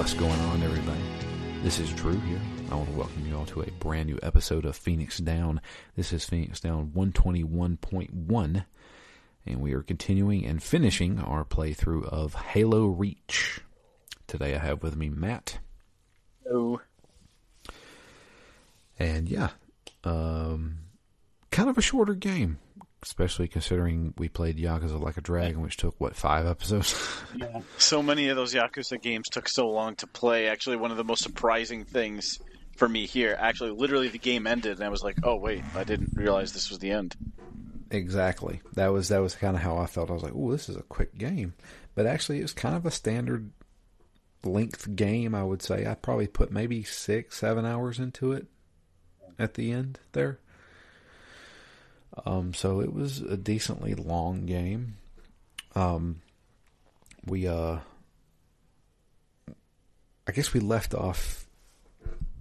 What's going on, everybody? This is Drew here. I want to welcome you all to a brand new episode of Phoenix Down. This is Phoenix Down 121.1, and we are continuing and finishing our playthrough of Halo Reach. Today I have with me Matt. Hello. And yeah, kind of a shorter game, especially considering we played Yakuza Like a Dragon, which took, 5 episodes? Yeah. So many of those Yakuza games took so long to play. Actually, one of the most surprising things for me here, literally the game ended, and I was like, oh, wait, I didn't realize this was the end. Exactly. That was kind of how I felt. I was like, oh, this is a quick game. But actually, it's kind of a standard length game, I would say. I probably put maybe 6-7 hours into it at the end there. So it was a decently long game. I guess we left off.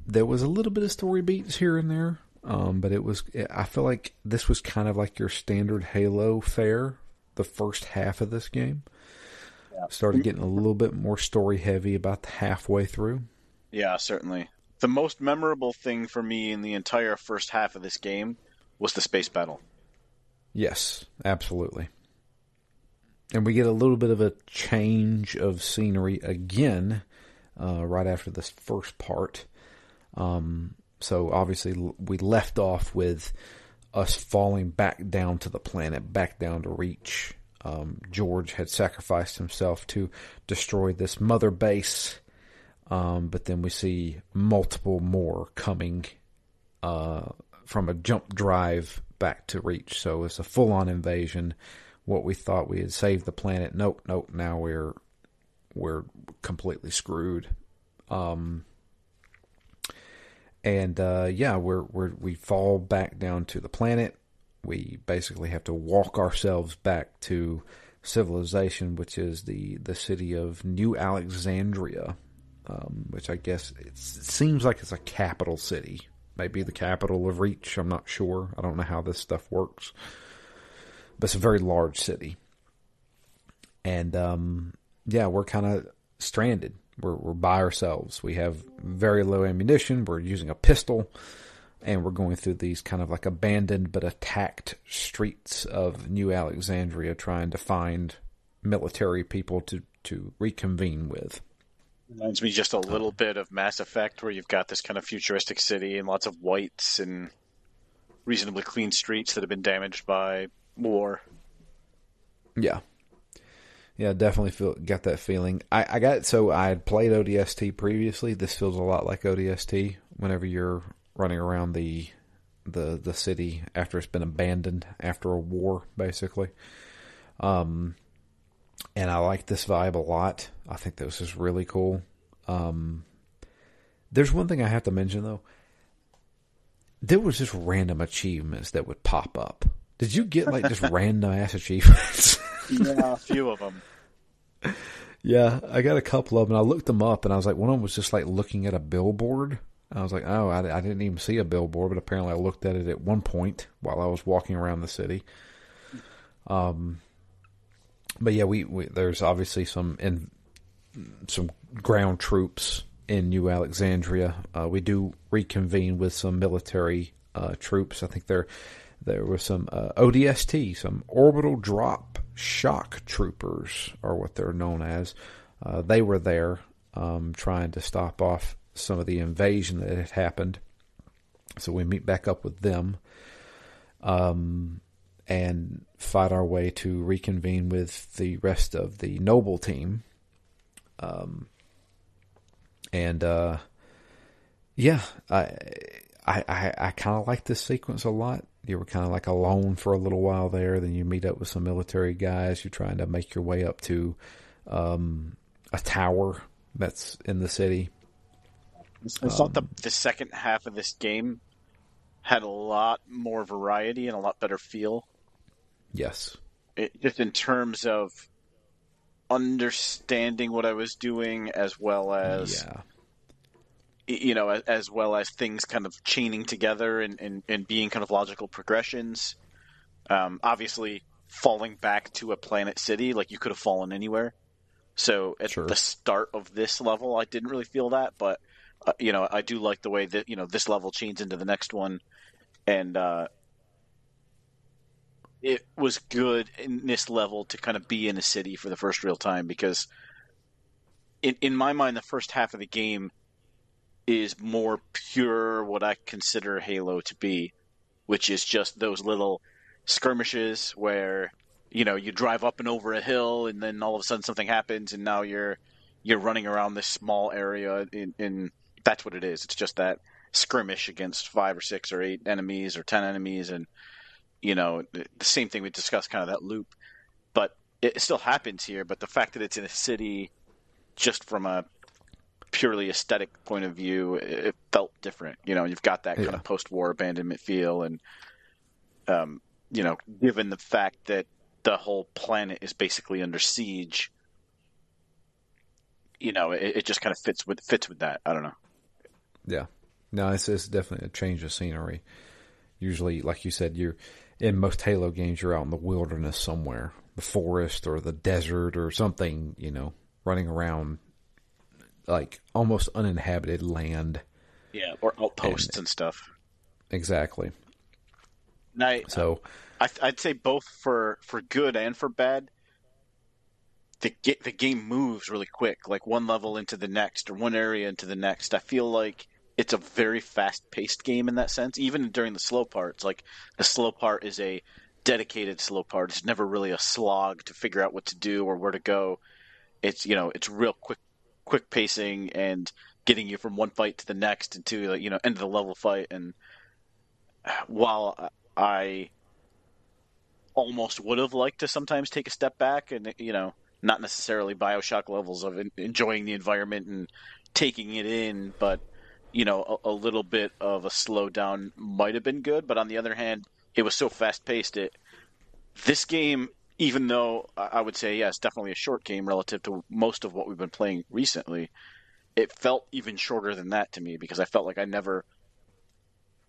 There was a little bit of story beats here and there, but I feel like this was kind of like your standard Halo fare. The first half of this game started getting a little bit more story heavy about the halfway through. Yeah, certainly. The most memorable thing for me in the entire first half of this game was the space battle. Yes, absolutely. And we get a little bit of a change of scenery again right after this first part. So obviously we left off with us falling back down to the planet, back down to Reach. George had sacrificed himself to destroy this mother base, but then we see multiple more coming from a jump drive back to Reach. So it's a full-on invasion. What we thought we had saved the planet, nope. Now we're completely screwed. We fall back down to the planet. We basically have to walk ourselves back to civilization, which is the city of New Alexandria, which I guess it seems like it's a capital city. Maybe the capital of Reach. I'm not sure. I don't know how this stuff works. But it's a very large city. And, we're kind of stranded. We're by ourselves. We have very low ammunition. We're using a pistol. And we're going through these kind of like abandoned but attacked streets of New Alexandria trying to find military people to reconvene with. Reminds me just a little bit of Mass Effect, where you've got this kind of futuristic city and lots of whites and reasonably clean streets that have been damaged by war. Yeah, definitely got that feeling. I had played ODST previously. This feels a lot like ODST whenever you're running around the city after it's been abandoned after a war, basically. And I like this vibe a lot. I think this is really cool. There's one thing I have to mention, though. There was just random achievements that would pop up. Did you get, just random-ass achievements? Yeah, a few of them. Yeah, I got a couple of them. And I looked them up, and I was like, one of them was just, looking at a billboard. I was like, oh, I didn't even see a billboard, but apparently I looked at it at one point while I was walking around the city. But yeah, we there's obviously some ground troops in New Alexandria. We do reconvene with some military troops. I think there were some ODST, some orbital drop shock troopers, are what they're known as. They were there trying to stop off some of the invasion that had happened. So we meet back up with them. And fight our way to reconvene with the rest of the Noble team. I kind of like this sequence a lot. You were kind of alone for a little while there. Then you meet up with some military guys. You're trying to make your way up to a tower that's in the city. I thought the second half of this game had a lot more variety and a lot better feel. Yes. Just in terms of understanding what I was doing, as well as as well as things kind of chaining together and being kind of logical progressions. Obviously, falling back to a planet city, you could have fallen anywhere. So at the Sure. start of this level, I didn't really feel that, but I do like the way that this level chains into the next one, and it was good in this level to kind of be in a city for the first real time because in my mind, the first half of the game is more pure what I consider Halo to be, which is just those little skirmishes where you drive up and over a hill and then all of a sudden something happens and now you're running around this small area in that's what it is. It's just that skirmish against 5 or 6 or 8 enemies or 10 enemies, and the same thing we discussed, kind of that loop. But it still happens here, but the fact that it's in a city, just from a purely aesthetic point of view, it felt different. You've got that kind Yeah. of post-war abandonment feel, and given the fact that the whole planet is basically under siege, it just kind of fits with that. I don't know. Yeah. No, it's definitely a change of scenery. Usually, like you said, you're in most Halo games, you're out in the wilderness somewhere, the forest or the desert or something, running around like almost uninhabited land. Yeah, or outposts And and stuff. exactly. And So, I'd say both for good and for bad. The game moves really quick, like one level into the next or one area into the next. I feel like it's a very fast-paced game in that sense, even during the slow parts. Like the slow part is a dedicated slow part. It's never really a slog to figure out what to do or where to go. It's real quick pacing and getting you from one fight to the next and to end of the level fight. And while I almost would have liked to sometimes take a step back and not necessarily BioShock levels of enjoying the environment and taking it in, but a little bit of a slowdown might have been good. But on the other hand, it was so fast paced. This game, even though I would say, yeah, it's definitely a short game relative to most of what we've been playing recently, it felt even shorter than that to me because I felt like I never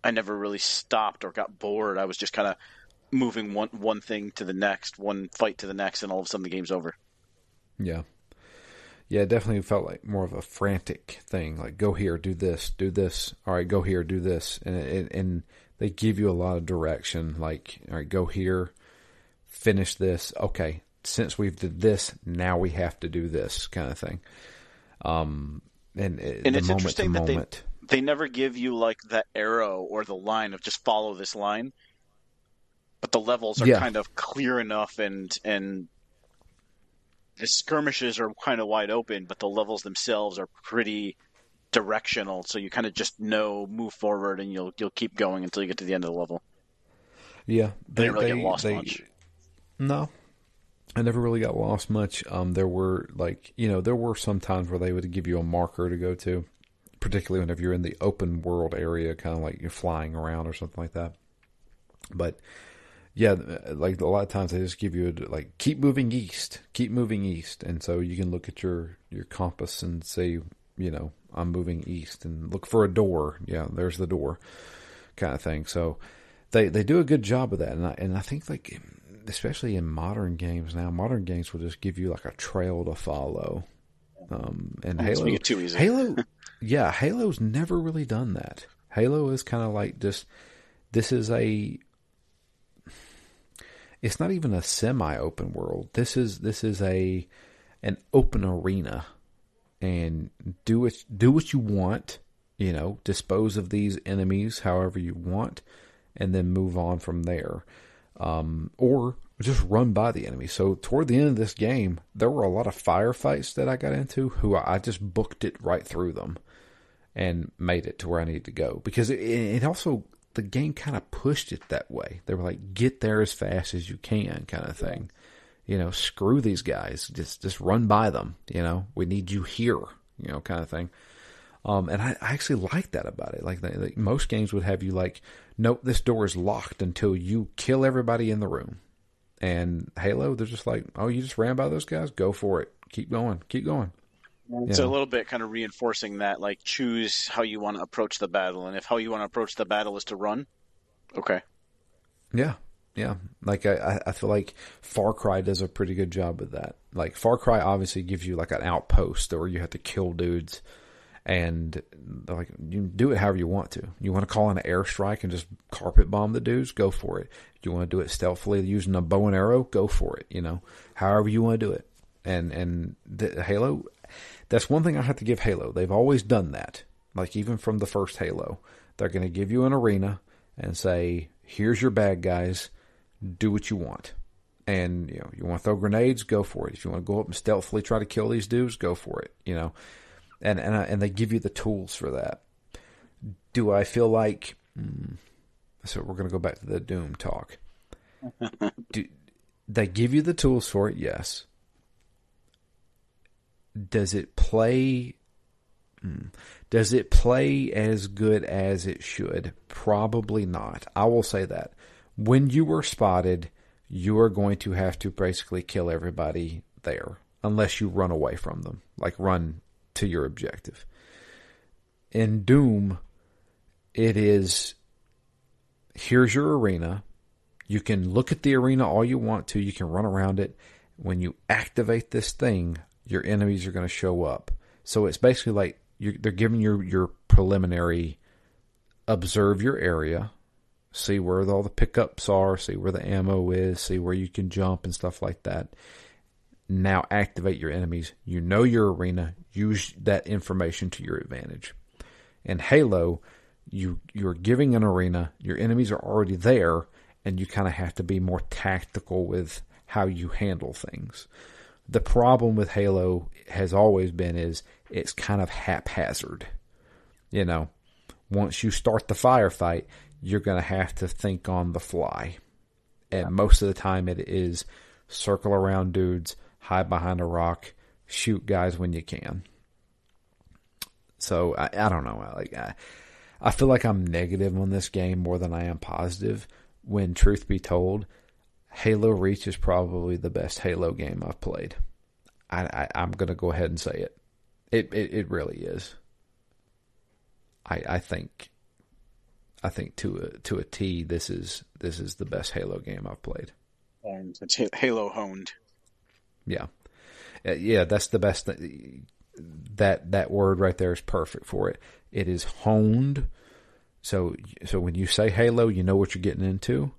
really stopped or got bored. I was just kind of moving one thing to the next, one fight to the next, and all of a sudden the game's over. yeah. Yeah, it definitely felt like more of a frantic thing. Like, go here, do this, do this. All right, go here, do this. And they give you a lot of direction. Like, all right, go here, finish this. Okay, since we've did this, now we have to do this kind of thing. And The it's moment to interesting that moment. they never give you like that arrow or the line of just follow this line, but the levels are Yeah, kind of clear enough, and the skirmishes are kind of wide open, but the levels themselves are pretty directional, so you kind of just move forward, and you'll keep going until you get to the end of the level. yeah. I didn't really get lost much. No, I never really got lost much. There were there were some times where they would give you a marker to go to, particularly whenever you're in the open world area, kind of like you're flying around or something like that. But yeah, like a lot of times they just give you like keep moving east, and so you can look at your compass and say, I'm moving east, and look for a door. Yeah, there's the door, kind of thing. So they do a good job of that, and I think like especially in modern games now, modern games will just give you like a trail to follow. And Almost make it too easy. Halo, yeah, Halo's never really done that. Halo is kind of like just this is a it's not even a semi-open world. This is an open arena, and do what you want. Dispose of these enemies however you want, and then move on from there, or just run by the enemy. So toward the end of this game, there were a lot of firefights that I got into. Who I just booked it right through them and made it to where I needed to go because it also the game kind of pushed it that way. They were like, get there as fast as you can kind of thing. Screw these guys. Just run by them. We need you here, kind of thing. And I actually like that about it. Like most games would have you like, nope, this door is locked until you kill everybody in the room. And Halo, they're just like, oh, you just ran by those guys? Go for it. Keep going. Keep going. It's a little bit kind of reinforcing that, like, choose how you want to approach the battle, and if how you want to approach the battle is to run, okay. Yeah. Yeah, like I feel like Far Cry does a pretty good job with that. Like Far Cry obviously gives you like an outpost where you have to kill dudes, and like you do it however you want to. You want to call in an airstrike and just carpet bomb the dudes, go for it. You want to do it stealthily using a bow and arrow, go for it. However you want to do it. And Halo, that's one thing I have to give Halo. They've always done that. Like even from the first Halo, they're going to give you an arena and say, "Here's your bad guys. Do what you want." And you want to throw grenades, go for it. If you want to go up and stealthily try to kill these dudes, go for it. And they give you the tools for that. Do I feel like? So we're going to go back to the Doom talk. Do they give you the tools for it? Yes. Does it play? Does it play as good as it should? Probably not. I will say that. When you were spotted, you are going to have to basically kill everybody there, unless you run away from them, like run to your objective. In Doom, it is, here's your arena. You can look at the arena all you want to. You can run around it. When you activate this thing, your enemies are going to show up. So it's basically like they're giving your preliminary, observe your area, see where all the pickups are, see where the ammo is, see where you can jump and stuff like that. Now activate your enemies. You know your arena. Use that information to your advantage. In Halo, you're giving an arena. Your enemies are already there, and you kind of have to be more tactical with how you handle things. The problem with Halo has always been is it's kind of haphazard. Once you start the firefight, you're going to have to think on the fly. And most of the time it is circle around dudes, hide behind a rock, shoot guys when you can. So I don't know. I feel like I'm negative on this game more than I am positive. When truth be told, Halo Reach is probably the best Halo game I've played. I'm going to go ahead and say it. It really is. I think to a T, this is the best Halo game I've played. And it's Halo honed. Yeah, that's the best. That word right there is perfect for it. It is honed. So when you say Halo, you know what you're getting into.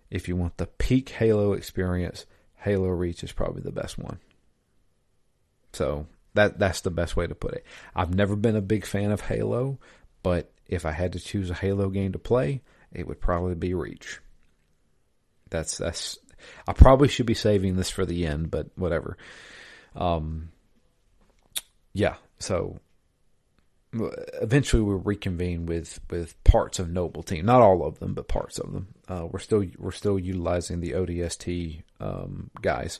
If you want the peak Halo experience, Halo Reach is probably the best one. So that's the best way to put it. I've never been a big fan of Halo, but if I had to choose a Halo game to play, it would probably be Reach. That's. I probably should be saving this for the end, but whatever. Yeah. So eventually we'll reconvene with parts of Noble Team, not all of them, but parts of them. We're still utilizing the ODST guys,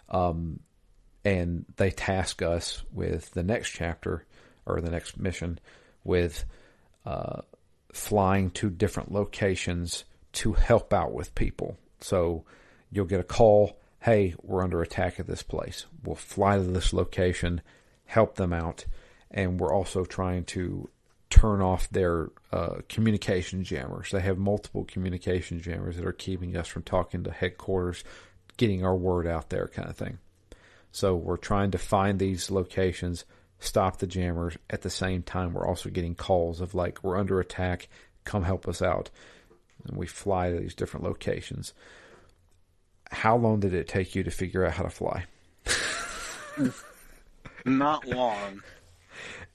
and they task us with the next chapter or the next mission with flying to different locations to help out with people. So you'll get a call, hey, we're under attack at this place. We'll fly to this location, help them out, and we're also trying to turn off their communication jammers. They have multiple communication jammers that are keeping us from talking to headquarters, getting our word out there kind of thing. So we're trying to find these locations, stop the jammers. At the same time, we're also getting calls of like, we're under attack, come help us out. And we fly to these different locations. How long did it take you to figure out how to fly? Not long.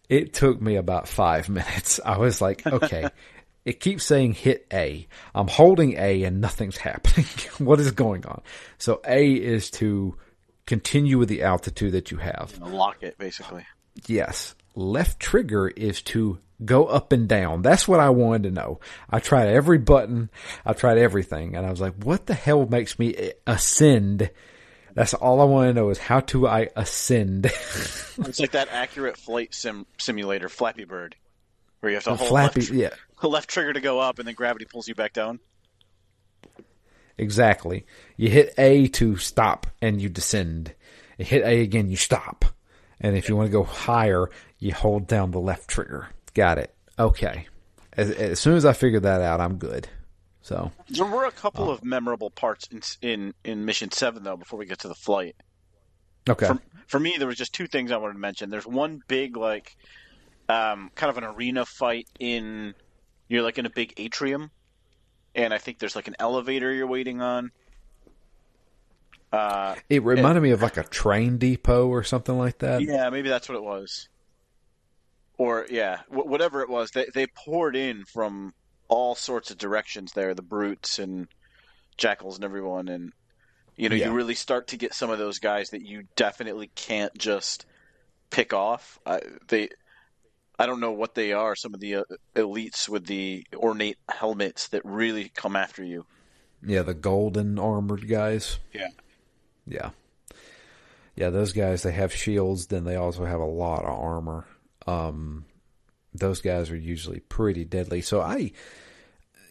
It took me about 5 minutes. I was like, okay, it keeps saying hit A. I'm holding A and nothing's happening. What is going on? So A is to continue with the altitude that you have. Lock it, basically. Yes. Left trigger is to go up and down. That's what I wanted to know. I tried every button. I tried everything. And I was like, what the hell makes me ascend? That's all I want to know is how do I ascend? It's like that accurate flight simulator, Flappy Bird, where you have to hold left trigger to go up and then gravity pulls you back down. Exactly. You hit A to stop and you descend. You hit A again, you stop. And if you want to go higher, you hold down the left trigger. Got it. Okay. As soon as I figured that out, I'm good. So, There were a couple uh, of memorable parts in Mission 7 though. Before we get to the flight, okay. for for me, there was just two things I wanted to mention. There's one big like kind of an arena fight in you're like in a big atrium, and I think there's like an elevator you're waiting on. Uh, It and reminded me of like a train depot or something like that. yeah, maybe that's what it was. Or yeah, whatever it was, they poured in from all sorts of directions there, the brutes and jackals and everyone, and you Yeah. really start to get some of those guys that you definitely can't just pick off. I don't know what they are. Some of the elites with the ornate helmets that really come after you. Yeah, the golden armored guys. Yeah. Yeah. Yeah, those guys, they have shields, then they also have a lot of armor. Those guys are usually pretty deadly. So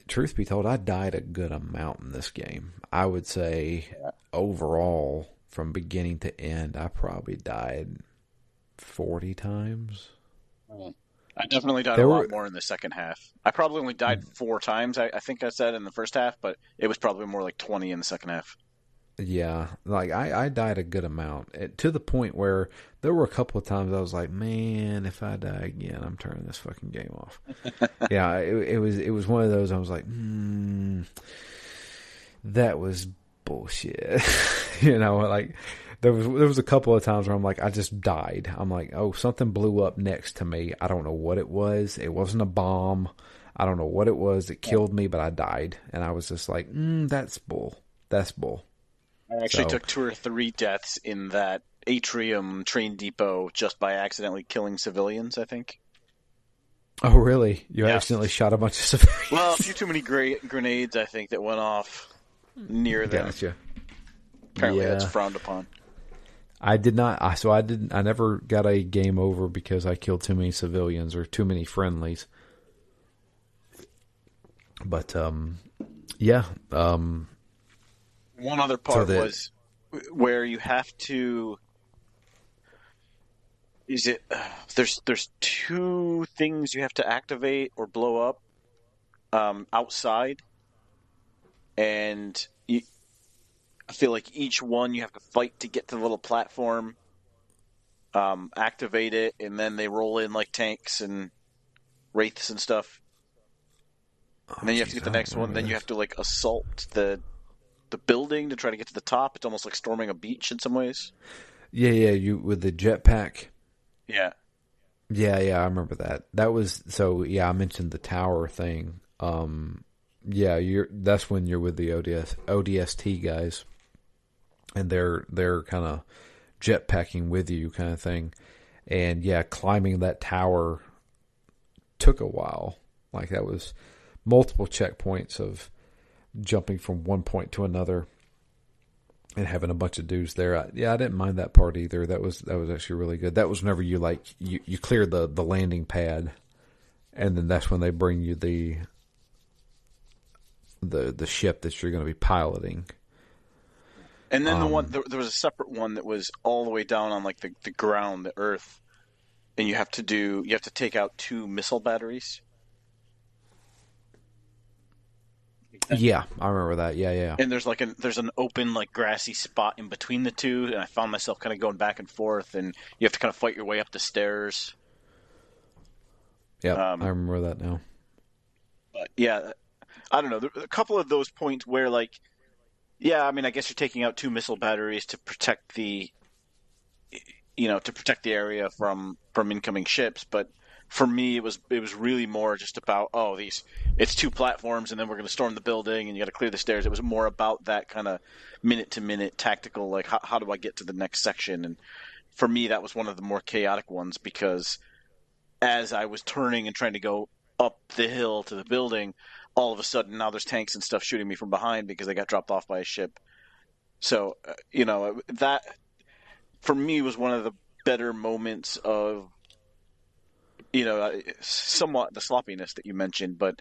truth be told, I died a good amount in this game. I would say overall, from beginning to end, I probably died 40 times. I definitely died a There lot were, more in the second half. I probably only died four times, I think I said in the first half, but it was probably more like 20 in the second half. yeah, like I died a good amount to the point where there were a couple of times I was like, man, if I die again, I'm turning this fucking game off. Yeah, it was one of those I was like, that was bullshit. Like there was a couple of times where I'm like, I just died. I'm like, oh, something blew up next to me. I don't know what it was. It wasn't a bomb. I don't know what it was. It killed me, but I died, and I was just like, that's bull. That's bull. I actually So, took two or three deaths in that atrium train depot just by accidentally killing civilians, I think. oh really? You Yeah. accidentally shot a bunch of Well, a civilians? few too many grenades, I think, that went off near them. Gotcha. Apparently, that's Yeah, frowned upon. I did not. So I didn't. I never got a game over because I killed too many civilians or too many friendlies. But yeah. One other So part was where you have to. Is it? There's two things you have to activate or blow up outside, and I feel like each one you have to fight to get to the little platform, activate it, and then they roll in like tanks and wraiths and stuff. And then you have to geez, get I the don't next one. remember Then you this. have to like assault the building to try to get to the top. It's almost like storming a beach in some ways. Yeah, yeah. You with the jetpack. Yeah. Yeah, yeah. I remember that. That was so. Yeah, I mentioned the tower thing. Yeah, that's when you're with the ODST guys, and they're kind of jetpacking with you, kind of thing. And yeah, climbing that tower took a while. Like that was multiple checkpoints of jumping from one point to another and having a bunch of dudes there. I didn't mind that part either. That was actually really good. That was whenever you clear the landing pad, and then that's when they bring you the ship that you're going to be piloting. And then there was a separate one that was all the way down on like the ground, the earth, and you have to take out two missile batteries. Yeah, I remember that. Yeah, yeah, And there's an open like grassy spot in between the two, and I found myself kind of going back and forth, and you have to kind of fight your way up the stairs. yep. I Um, remember that now. but yeah, I don't know. There are a couple of those points where like, yeah, I mean, I guess you're taking out two missile batteries to protect the area from incoming ships, but for me it was really more just about it's two platforms and then we're going to storm the building and you got to clear the stairs. It was more about that kind of minute to minute tactical, like how do I get to the next section. And for me that was one of the more chaotic ones because as I was turning and trying to go up the hill to the building, all of a sudden now there's tanks and stuff shooting me from behind because they got dropped off by a ship. So that for me was one of the better moments of somewhat the sloppiness that you mentioned, but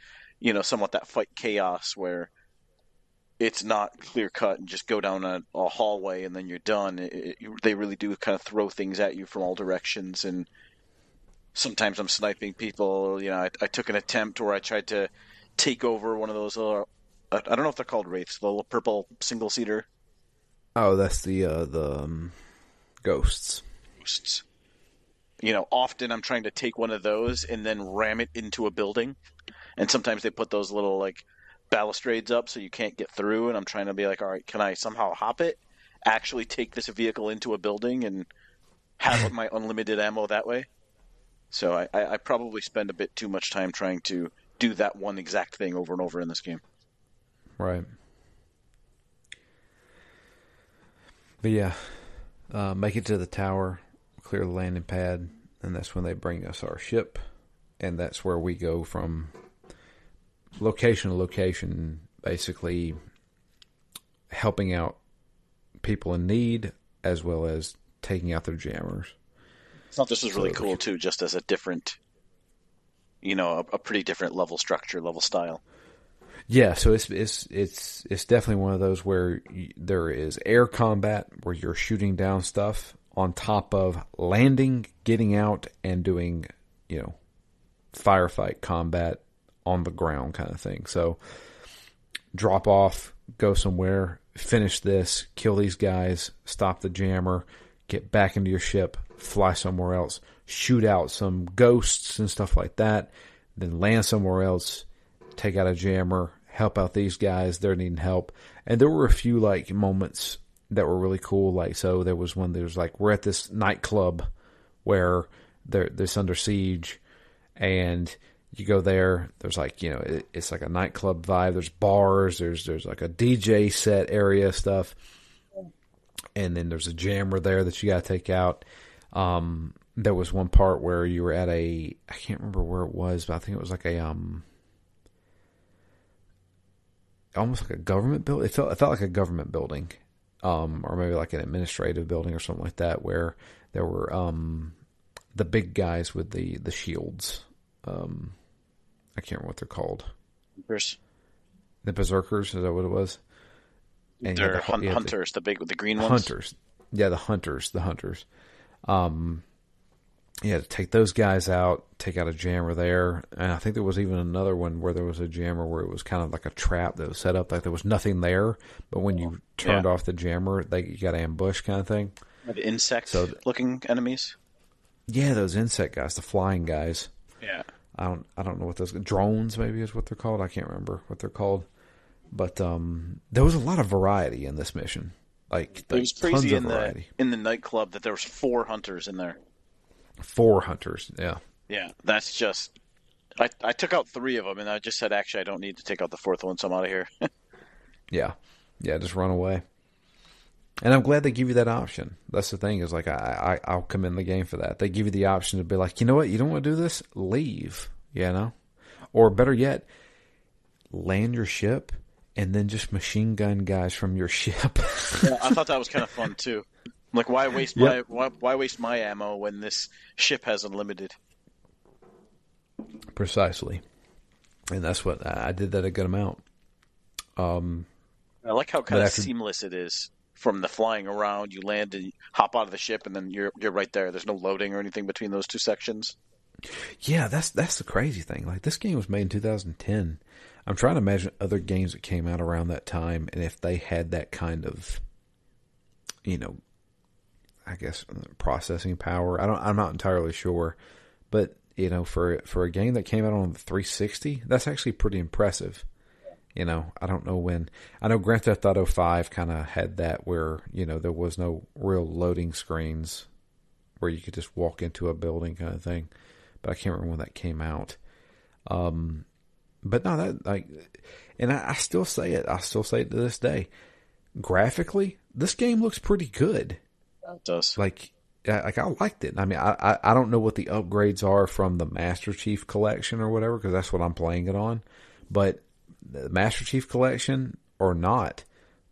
somewhat that fight chaos where it's not clear cut and just go down a hallway and then you're done. They really do kind of throw things at you from all directions, and sometimes I'm sniping people. I took an attempt where I tried to take over one of those little I don't know if they're called wraiths, the little purple single seater Oh, that's the ghosts. ghosts. Often I'm trying to take one of those and then ram it into a building, and sometimes they put those little like balustrades up so you can't get through, and I'm trying to be like, all right, can I somehow hop it, actually take this vehicle into a building, and have my unlimited ammo that way? So I probably spend a bit too much time trying to do that one exact thing over and over in this game. Right. But yeah, make it to the tower, clear the landing pad, and that's when they bring us our ship, and that's where we go from location to location, basically helping out people in need as well as taking out their jammers. I thought this was really cool too, just as a different, a pretty different level structure, level style. Yeah, so it's definitely one of those where there is air combat where you're shooting down stuff on top of landing, getting out, and doing, firefight combat on the ground kind of thing. So drop off, go somewhere, finish this, kill these guys, stop the jammer, get back into your ship, fly somewhere else, shoot out some ghosts and stuff like that, then land somewhere else, take out a jammer, help out these guys, they're needing help. And there were a few like moments that were really cool. Like, so there was one that was like, we're at this nightclub where there's under siege, and you go there, there's like, it's like a nightclub vibe. There's bars, there's like a DJ set area stuff. And then there's a jammer there that you got to take out. There was one part where you were at I can't remember where it was, but I think it was like almost like a government building. It felt like a government building, or maybe like an administrative building or something like that, where there were the big guys with the shields. I can't remember what they're called. The berserkers, is that what it was? And they're hunters, the big with the green ones. Hunters, yeah, the hunters. To take those guys out, take out a jammer there, and I think there was even another one where there was a jammer where it was kind of like a trap that was set up, like there was nothing there, but when you turned off the jammer, you got ambushed kind of thing. The insect-looking enemies. Yeah, those insect guys, the flying guys. Yeah, I don't know what those drones maybe is what they're called. I can't remember what they're called, but there was a lot of variety in this mission. Like it was crazy in the nightclub that there was 4 hunters in there. 4 hunters, yeah. Yeah, that's just... I took out 3 of them, and I just said, actually, I don't need to take out the 4th one, so I'm out of here. Yeah, just run away. And I'm glad they give you that option. That's the thing, is like, I'll commend the game for that. They give you the option to be like, you know what, you don't want to do this? Leave, Or better yet, land your ship, and then just machine gun guys from your ship. Yeah, I thought that was kind of fun, too. Like, why waste why waste my ammo when this ship has unlimited? Precisely, and that's what I did that a good amount. I like how kind of seamless it is from the flying around. You land and hop out of the ship, and then you're right there. There's no loading or anything between those 2 sections. Yeah, that's the crazy thing. Like, this game was made in 2010. I'm trying to imagine other games that came out around that time, and if they had that kind of, I guess, processing power. I'm not entirely sure, but for a game that came out on the 360, that's actually pretty impressive. I don't know when. I know Grand Theft Auto 5 kind of had that where there was no real loading screens where you could just walk into a building kind of thing, but I can't remember when that came out. But no, that and I still say it. I still say it to this day. Graphically, this game looks pretty good. It does. Like I liked it. I mean, I don't know what the upgrades are from the Master Chief Collection or whatever, because that's what I'm playing it on. But the Master Chief Collection or not,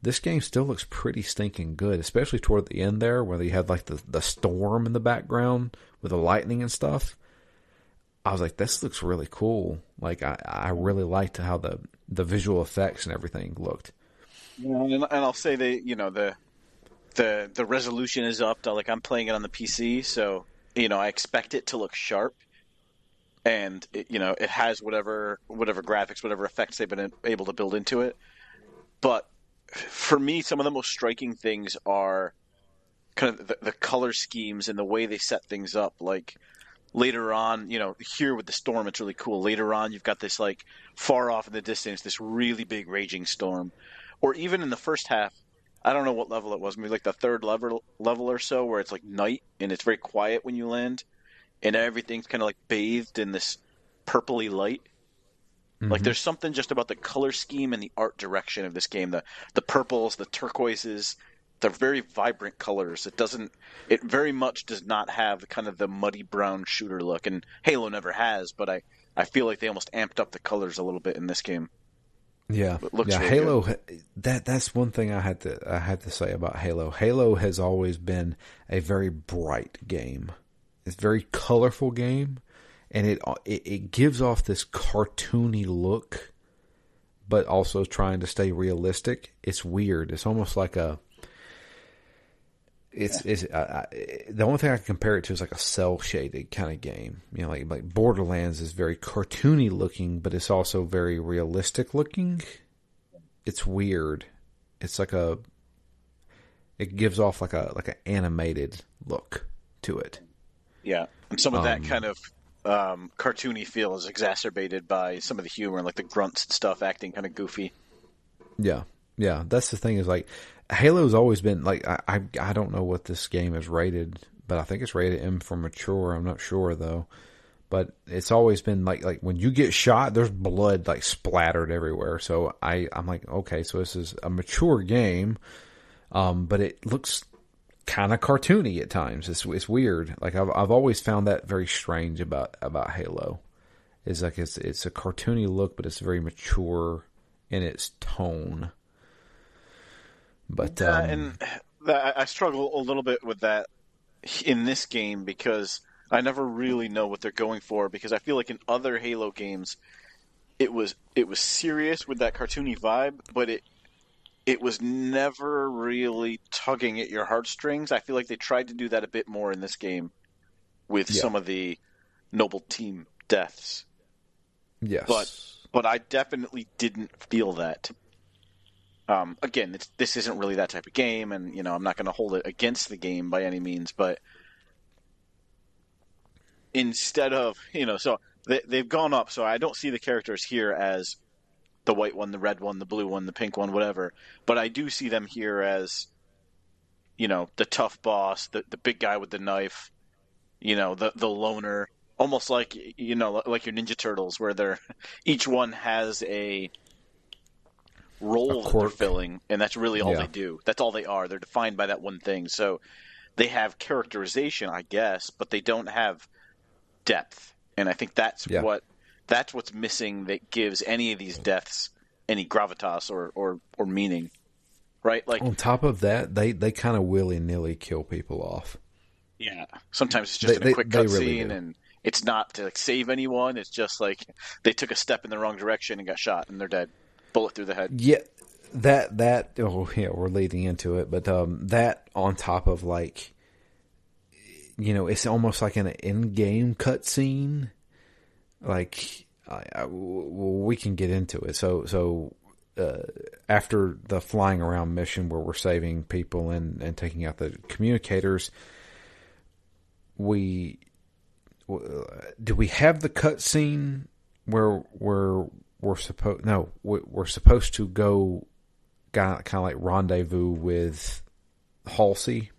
this game still looks pretty stinking good, especially toward the end there, where you had like the storm in the background with the lightning and stuff. I was like, this looks really cool. Like, I really liked how the visual effects and everything looked. And I'll say the resolution is up. Like, I'm playing it on the PC, so I expect it to look sharp. and it has whatever graphics, whatever effects they've been able to build into it. But for me, some of the most striking things are kind of the color schemes and the way they set things up. Like later on, here with the storm, it's really cool. Later on, you've got this like far off in the distance, this really big raging storm. Or even in the first half, I don't know what level it was, maybe like the third level or so, where it's like night and it's very quiet when you land, and everything's kind of like bathed in this purpley light. Like Mm-hmm. there's something just about the color scheme and the art direction of this game. The purples, the turquoises, they're very vibrant colors. It very much does not have kind of the muddy brown shooter look, and Halo never has, but I feel like they almost amped up the colors a little bit in this game. Yeah, It looks yeah. really good. Halo. That's one thing I had to say about Halo. Halo has always been a very bright game. It's a very colorful game, and it gives off this cartoony look, but also trying to stay realistic. It's weird. It's almost like a. The only thing I can compare it to is like a cell shaded kind of game. Like Borderlands is very cartoony looking, but it's also very realistic looking. It's weird. It's like it gives off like an animated look to it. Yeah, and some of that kind of cartoony feel is exacerbated by some of the humor, like the grunts and stuff acting kind of goofy. Yeah, yeah. That's the thing is like Halo's always been like I don't know what this game is rated, but I think it's rated M for mature. I'm not sure though. But it's always been like when you get shot, there's blood like splattered everywhere. So I'm like, okay, so this is a mature game, but it looks kind of cartoony at times. It's weird. Like I've always found that very strange about Halo. Is like it's a cartoony look, but it's very mature in its tone. But And I struggle a little bit with that in this game because I never really know what they're going for. Because I feel like in other Halo games, it was serious with that cartoony vibe, but it was never really tugging at your heartstrings. I feel like they tried to do that a bit more in this game with yeah, some of the noble team deaths. yes, But I definitely didn't feel that. Again, this isn't really that type of game, and I'm not going to hold it against the game by any means. But instead of so they've gone up, so I don't see the characters here as the white one, the red one, the blue one, the pink one, whatever. But I do see them here as the tough boss, the big guy with the knife, the loner, almost like like your Ninja Turtles, where they're each one has a a role that they're quirk. filling, and that's really all Yeah, they do. That's all they are. They're defined by that one thing. So they have characterization, I guess, but they don't have depth. And I think yeah. that's what's missing that gives any of these deaths any gravitas or meaning. Right? Like On top of that, they kind of willy nilly kill people off. yeah. Sometimes it's just in a quick They really cutscene do. and it's not to like save anyone, it's just like they took a step in the wrong direction and got shot and they're dead. Bullet through the head. Yeah, that oh yeah, we're leading into it, but that on top of like it's almost like an in-game cutscene. Like we can get into it. So after the flying around mission where we're saving people and taking out the communicators, do we have the cutscene where we're supposed to go kind of like rendezvous with Halsey,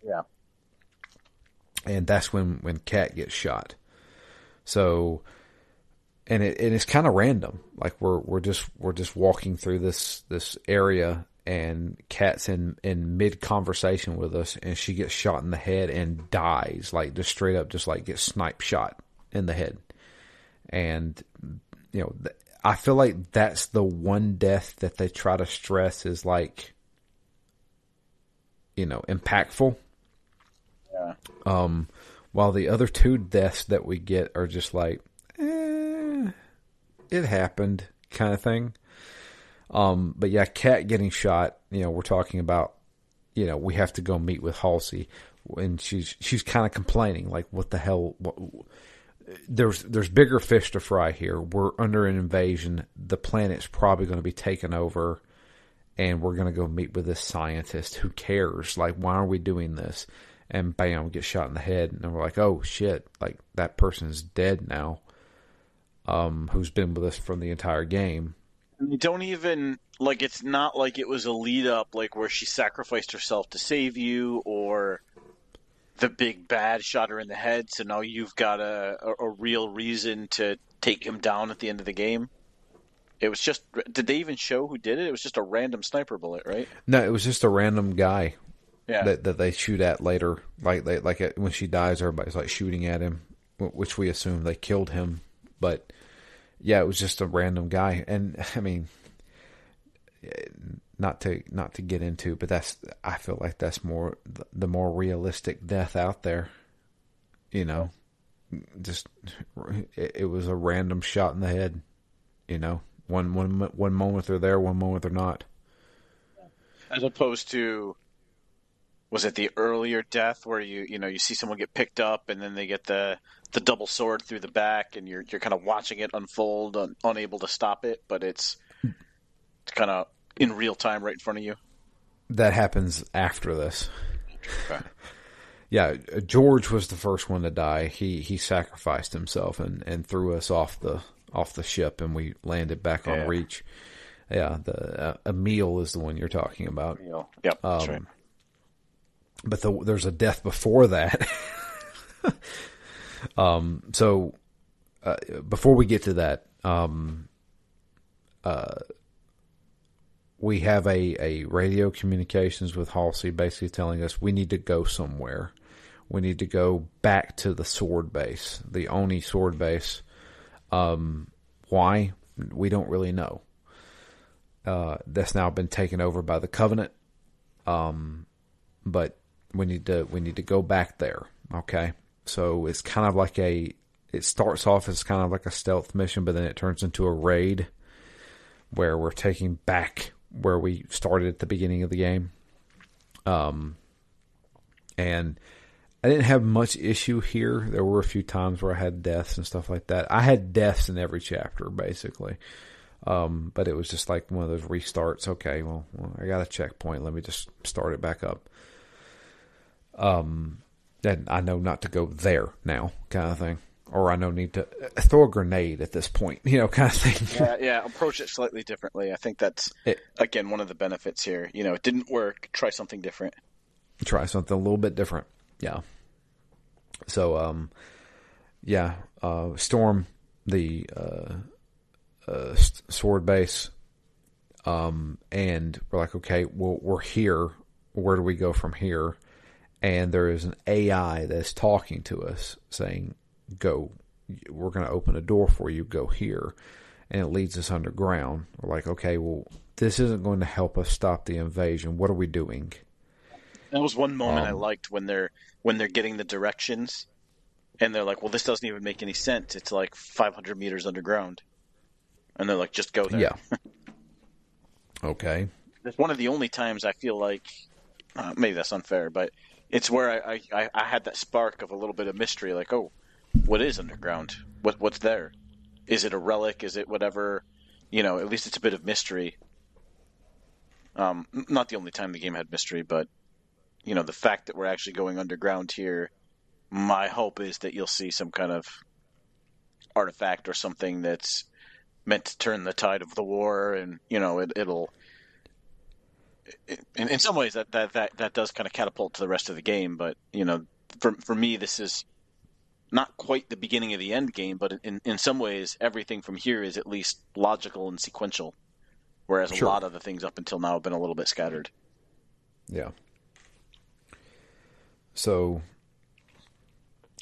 Yeah. and that's when Kat gets shot. So, and it's kind of random. Like we're just walking through this area, and Kat's in mid conversation with us, and she gets shot in the head and dies, like just straight up, just like gets snipe shot in the head. And I feel like that's the one death that they try to stress is like impactful. Yeah. While the other two deaths that we get are just like, it happened kind of thing. But yeah, Kat getting shot, we're talking about, we have to go meet with Halsey, and she's kind of complaining like, what the hell, there's bigger fish to fry here. We're under an invasion. The planet's probably going to be taken over, and we're going to go meet with this scientist. Who cares? Like, why are we doing this? And bam, get shot in the head, and we're like, oh shit! Like that person's dead now. Who's been with us from the entire game? And you don't even like. It's not like it was a lead up, like where she sacrificed herself to save you, or the big bad shot her in the head. So now you've got a real reason to take him down at the end of the game. It was just. Did they even show who did it? It was just a random sniper bullet, right? No, it was just a random guy. Yeah. That they shoot at later, when she dies, everybody's like shooting at him, which we assume they killed him. But yeah, it was just a random guy, and I mean, not to get into, but I feel like that's more the more realistic death out there. You know, just it was a random shot in the head. You know, one moment they're there, one moment they're not. As opposed to, was it the earlier death where you see someone get picked up and then they get the double sword through the back and you're kind of watching it unfold, unable to stop it, but it's kind of in real time right in front of you? That happens after this. Okay. Yeah, George was the first one to die. He sacrificed himself and threw us off the ship, and we landed back on Reach. Yeah, the Emil is the one you're talking about. Emil. Yep, that's right. But there's a death before that. So before we get to that, we have a radio communications with Halsey, basically telling us we need to go somewhere. We need to go back to the sword base, the Oni sword base. Why? We don't really know. That's now been taken over by the Covenant. But we need to go back there. Okay. So it's kind of like it starts off as kind of like a stealth mission, but then it turns into a raid where we're taking back where we started at the beginning of the game. And I didn't have much issue here. There were a few times where I had deaths and stuff like that. I had deaths in every chapter, basically. But it was just like one of those restarts. Okay, well, I got a checkpoint. Let me just start it back up. And I know not to go there now, kind of thing. Or I know need to throw a grenade at this point, kind of thing. Yeah, approach it slightly differently. I think that's, again, one of the benefits here. It didn't work. Try something different. Try something a little bit different. Yeah. So, storm the sword base, and we're like, okay, well, we're here. Where do we go from here? And there is an AI that's talking to us saying, go, we're going to open a door for you, go here. And it leads us underground. We're like, okay, well, this isn't going to help us stop the invasion. What are we doing? That was one moment I liked when they're getting the directions, and they're like, well, this doesn't even make any sense. It's like 500 meters underground. And they're like, just go there. Yeah. Okay. It's one of the only times I feel like, maybe that's unfair, but it's where I had that spark of a little bit of mystery, like, oh, what is underground? What's there? Is it a relic? Is it whatever? At least it's a bit of mystery. Not the only time the game had mystery, but, the fact that we're actually going underground here, my hope is that you'll see some kind of artifact or something that's meant to turn the tide of the war, and, it'll... In some ways, that does kind of catapult to the rest of the game, but for me, this is not quite the beginning of the end game, but in some ways, everything from here is at least logical and sequential, whereas a lot of the things up until now have been a little bit scattered. Yeah. So,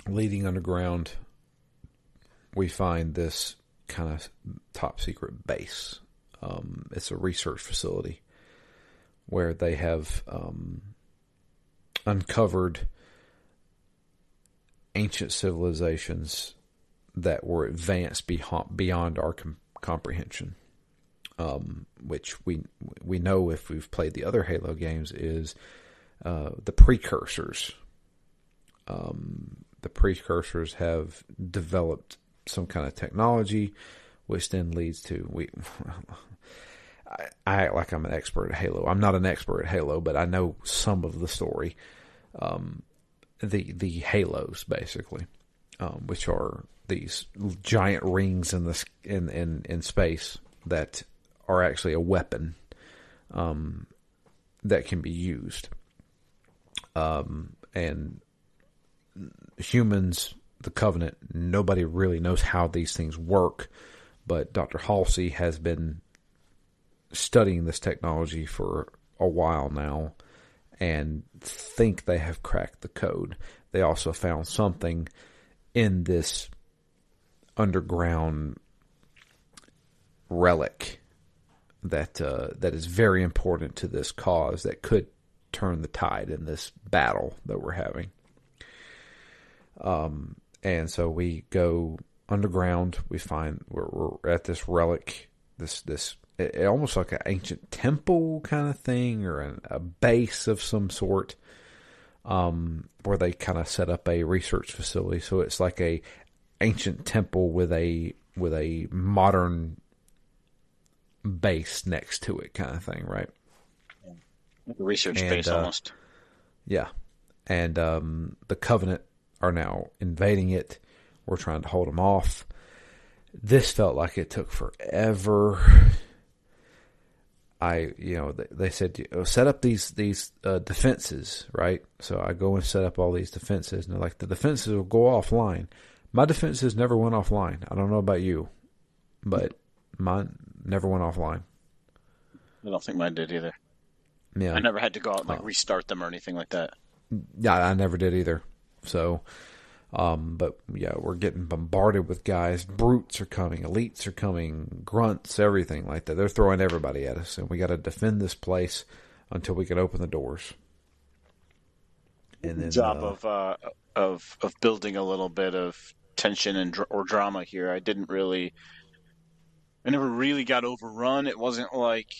leading underground, we find this kind of top secret base. It's a research facility where they have uncovered ancient civilizations that were advanced beyond our comprehension, which we know if we've played the other Halo games is the precursors. the precursors have developed some kind of technology, which then leads to I act like I'm an expert at Halo. I'm not an expert at Halo, but I know some of the story. The halos, basically, which are these giant rings in space that are actually a weapon that can be used. And humans, the Covenant, nobody really knows how these things work, but Dr. Halsey has been studying this technology for a while now and think they have cracked the code. They also found something in this underground relic that is very important to this cause that could turn the tide in this battle that we're having. And so we go underground. We find we're at this relic, this almost like an ancient temple kind of thing, or a base of some sort, where they kind of set up a research facility. So it's like a ancient temple with a modern base next to it, kind of thing, right? Research base almost. Yeah, and the Covenant are now invading it. We're trying to hold them off. This felt like it took forever. They said, set up these defenses, right? So I go and set up all these defenses, and they're like, the defenses will go offline. My defenses never went offline. I don't know about you, but mine never went offline. I don't think mine did either. Yeah, I never had to go out and restart them or anything like that. Yeah, I never did either. So, but yeah, we're getting bombarded with guys. Brutes are coming, elites are coming, grunts, everything like that. They're throwing everybody at us, and we got to defend this place until we can open the doors. And then job of building a little bit of tension or drama here. I never really got overrun. It wasn't like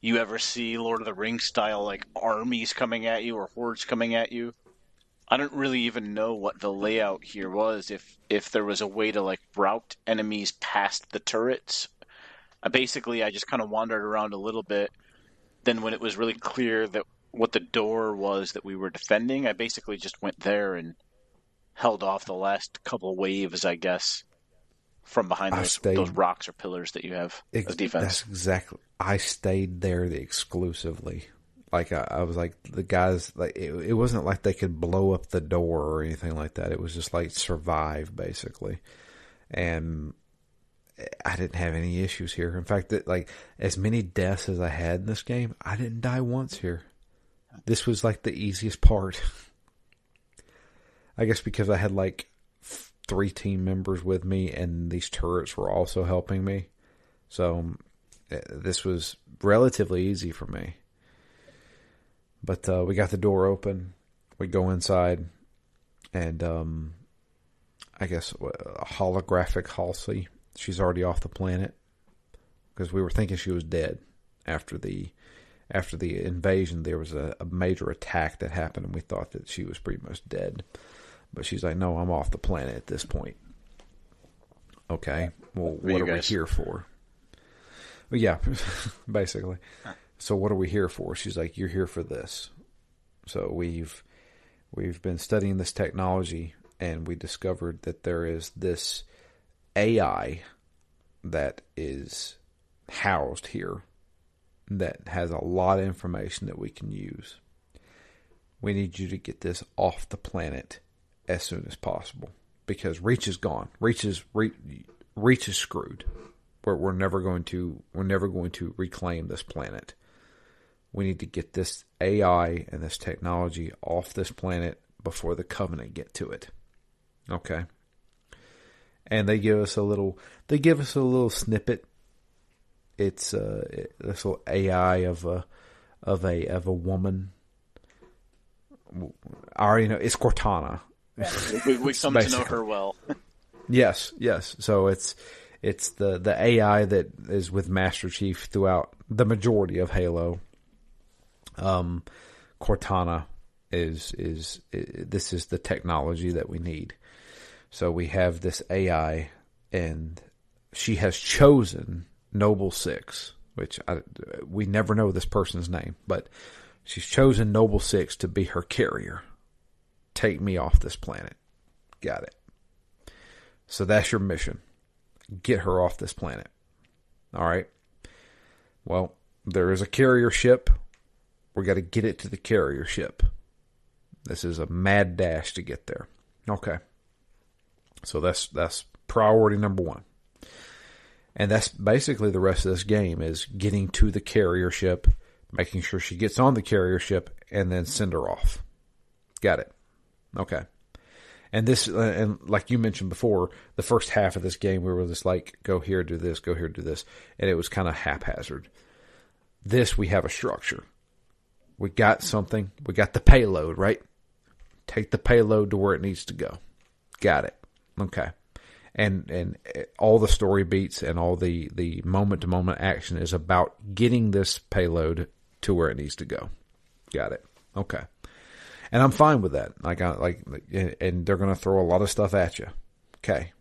you ever see Lord of the Rings style, like armies coming at you or hordes coming at you. I don't really even know what the layout here was, if there was a way to like route enemies past the turrets. I just kind of wandered around a little bit. Then when it was really clear that what the door was that we were defending, I basically just went there and held off the last couple waves, I guess, from behind those rocks or pillars that you have as defense. That's exactly. I stayed there exclusively. Like I was like, the guys, like it wasn't like they could blow up the door or anything like that. It was just like survive, basically. And I didn't have any issues here. In fact, like as many deaths as I had in this game, I didn't die once here. This was like the easiest part. I guess because I had like 3 team members with me, and these turrets were also helping me. So this was relatively easy for me. But we got the door open. We go inside, and I guess a holographic Halsey. She's already off the planet because we were thinking she was dead after the invasion. There was a major attack that happened, and we thought that she was pretty much dead. But she's like, "No, I'm off the planet at this point." Okay, well, what are we here for? Well, yeah, basically. So what are we here for? She's like, you're here for this. So we've been studying this technology, and we discovered that there is this AI that is housed here that has a lot of information that we can use. We need you to get this off the planet as soon as possible, because Reach is gone. Reach is screwed. We're never going to reclaim this planet. We need to get this AI and this technology off this planet before the Covenant get to it. Okay. And they give us a little snippet. It's this little AI of a woman. I already know it's Cortana. We come to know her well. Yes. So it's the AI that is with Master Chief throughout the majority of Halo. Cortana, this is the technology that we need. So we have this AI, and she has chosen Noble 6, which we never know this person's name, but she's chosen Noble 6 to be her carrier. Take me off this planet. Got it. So that's your mission. Get her off this planet. All right. Well, there is a carrier ship. We got to get it to the carrier ship. This is a mad dash to get there. Okay. So that's priority number one. And that's basically the rest of this game is getting to the carrier ship, making sure she gets on the carrier ship, and then send her off. Got it. Okay. And this, and like you mentioned before, the first half of this game, we were just like, go here, do this, go here, do this. And it was kind of haphazard. This, we have a structure. We got something. We got the payload, right? Take the payload to where it needs to go. Got it. Okay. And all the story beats and all the moment-to-moment action is about getting this payload to where it needs to go. Got it. Okay. And I'm fine with that. And they're going to throw a lot of stuff at you. Okay.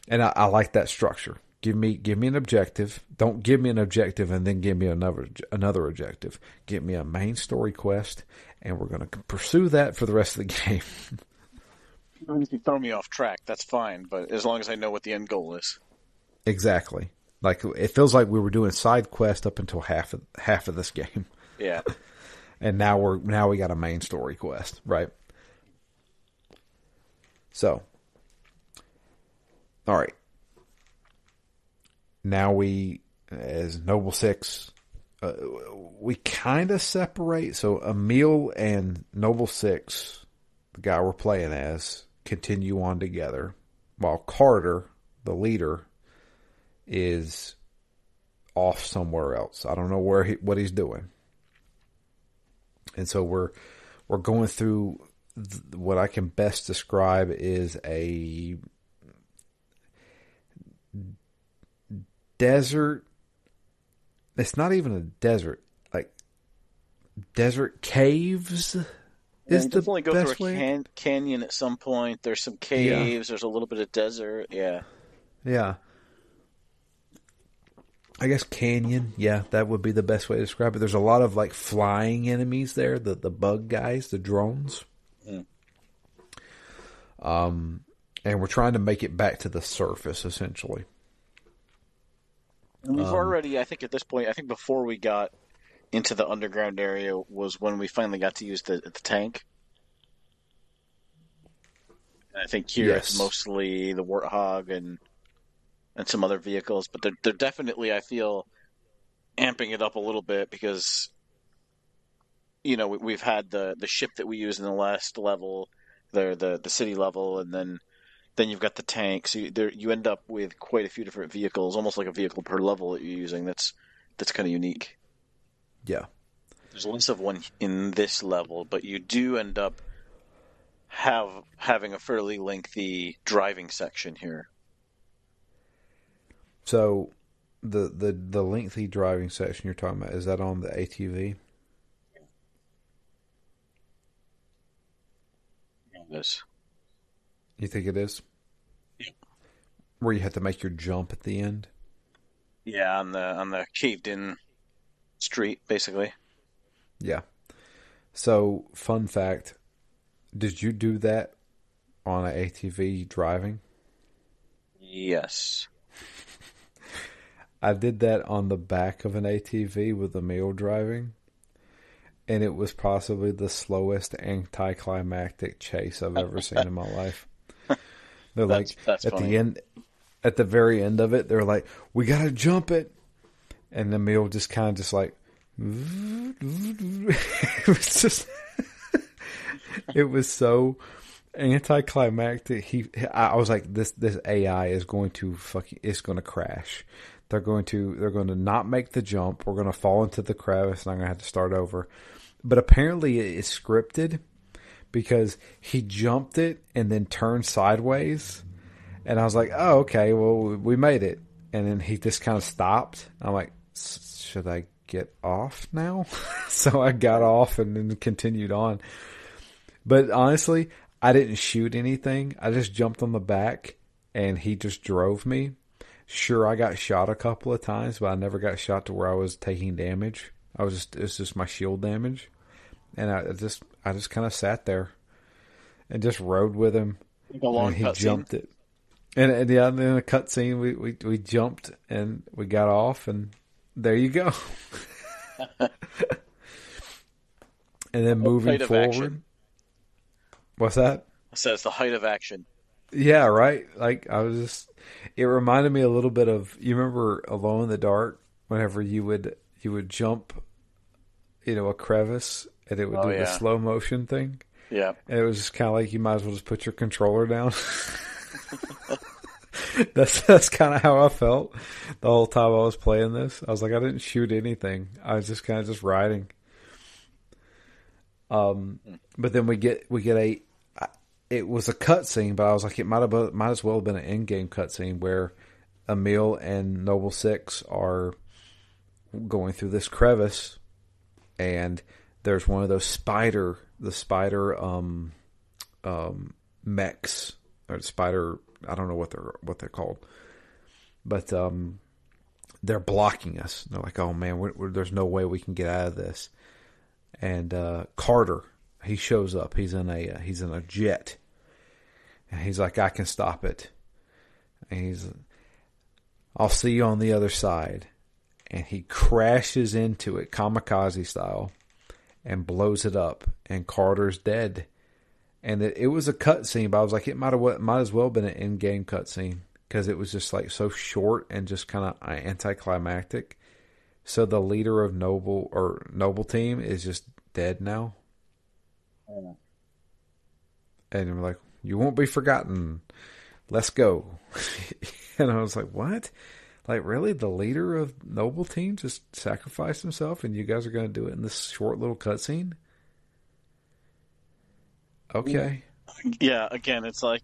And I like that structure. Give me an objective. Don't give me an objective and then give me another objective. Give me a main story quest, and we're going to pursue that for the rest of the game. If you throw me off track, that's fine, but as long as I know what the end goal is. Exactly. Like it feels like we were doing side quest up until half of this game. Yeah. And now we got a main story quest, right? So, all right. Now we, as Noble 6, we kind of separate. So Emil and Noble 6, the guy we're playing as, continue on together, while Carter, the leader, is off somewhere else. I don't know what he's doing. And so we're going through what I can best describe is a desert. It's not even a desert, like desert caves. Is the definitely go best through way? Canyon at some point. There's some caves. Yeah. There's a little bit of desert. Yeah. Yeah. I guess canyon. Yeah, that would be the best way to describe it. There's a lot of like flying enemies there. The bug guys, the drones. Mm. And we're trying to make it back to the surface essentially. And we've already, I think at this point, before we got into the underground area was when we finally got to use the tank. And I think here it's mostly the Warthog and some other vehicles, but they're definitely, I feel, amping it up a little bit because, you know, we've had the ship that we used in the last level, the city level, and then you've got the tank. So you end up with quite a few different vehicles, almost like a vehicle per level that you're using. That's kind of unique. Yeah. There's less of one in this level, but you do end up having a fairly lengthy driving section here. So the lengthy driving section you're talking about, is that on the ATV? Yes. You think it is? Yeah. Where you have to make your jump at the end? Yeah, on the caved in street, basically. Yeah. So, fun fact, did you do that on an ATV driving? Yes. I did that on the back of an ATV with Emil driving, and it was possibly the slowest anticlimactic chase I've ever seen in my life. They're that's at funny. At the very end of it, they're like, "We gotta jump it," and Emil just kind of just like, it was just, it was so anticlimactic. I was like, this AI is going to it's going to crash. They're going to not make the jump. We're going to fall into the crevice, and I'm going to have to start over. But apparently, it's scripted because he jumped it and then turned sideways, and I was like, "Oh, okay, well, we made it." And then he just kind of stopped. I'm like, "Should I get off now? So I got off and then continued on. But honestly, I didn't shoot anything. I just jumped on the back and he just drove me. Sure, I got shot a couple of times, but I never got shot to where I was taking damage. It's just my shield damage. And I just kind of sat there and just rode with him. Like a long and he cutscene. jumped it. And yeah, in a cutscene, we jumped and we got off, and there you go. And then moving forward. Action. What's that? I said it's the height of action. Yeah, right. Like it reminded me a little bit of, you remember Alone in the Dark, whenever you would jump, a crevice and it would do the slow motion thing. Yeah. And it was just kind of like you might as well just put your controller down. That's kind of how I felt the whole time I was playing this. I was like, I didn't shoot anything. I was just kind of just riding. But then we get it was a cutscene, but I was like, it might as well have been an in-game cutscene where Emil and Noble Six are going through this crevice, and there's one of those spider mechs, or spider. I don't know what they're called, but they're blocking us. They're like, oh man, there's no way we can get out of this. And Carter, he shows up. He's in a jet, and he's like, I can stop it. And I'll see you on the other side. And he crashes into it, kamikaze style, and blows it up. And Carter's dead. And it was a cutscene, but I was like, it might as well have been an in-game cutscene, because it was just like so short and just kind of anticlimactic. So the leader of Noble Team is just dead now. Yeah. And we're like, you won't be forgotten. Let's go. And I was like, what? Like, really? The leader of Noble Team just sacrificed himself, and you guys are going to do it in this short little cutscene? Okay. Yeah, again, it's like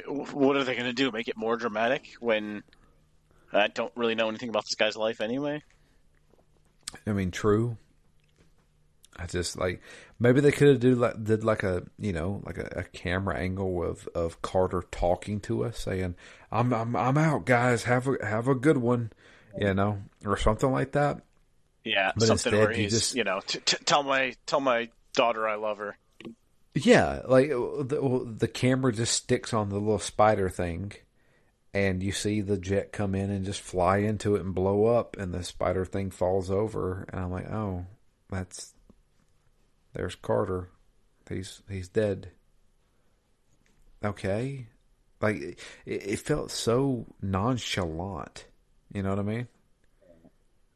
what are they going to do? Make it more dramatic when I don't really know anything about this guy's life anyway? I mean, true. I just like, maybe they could have did like a camera angle of Carter talking to us, saying, "I'm out, guys. Have a good one," or something like that. Yeah, but something instead, where he's tell my daughter I love her. Yeah, like the camera just sticks on the little spider thing, and you see the jet come in and just fly into it and blow up, and the spider thing falls over, and I'm like, oh, there's Carter. He's dead. Okay. Like, it felt so nonchalant. You know what I mean?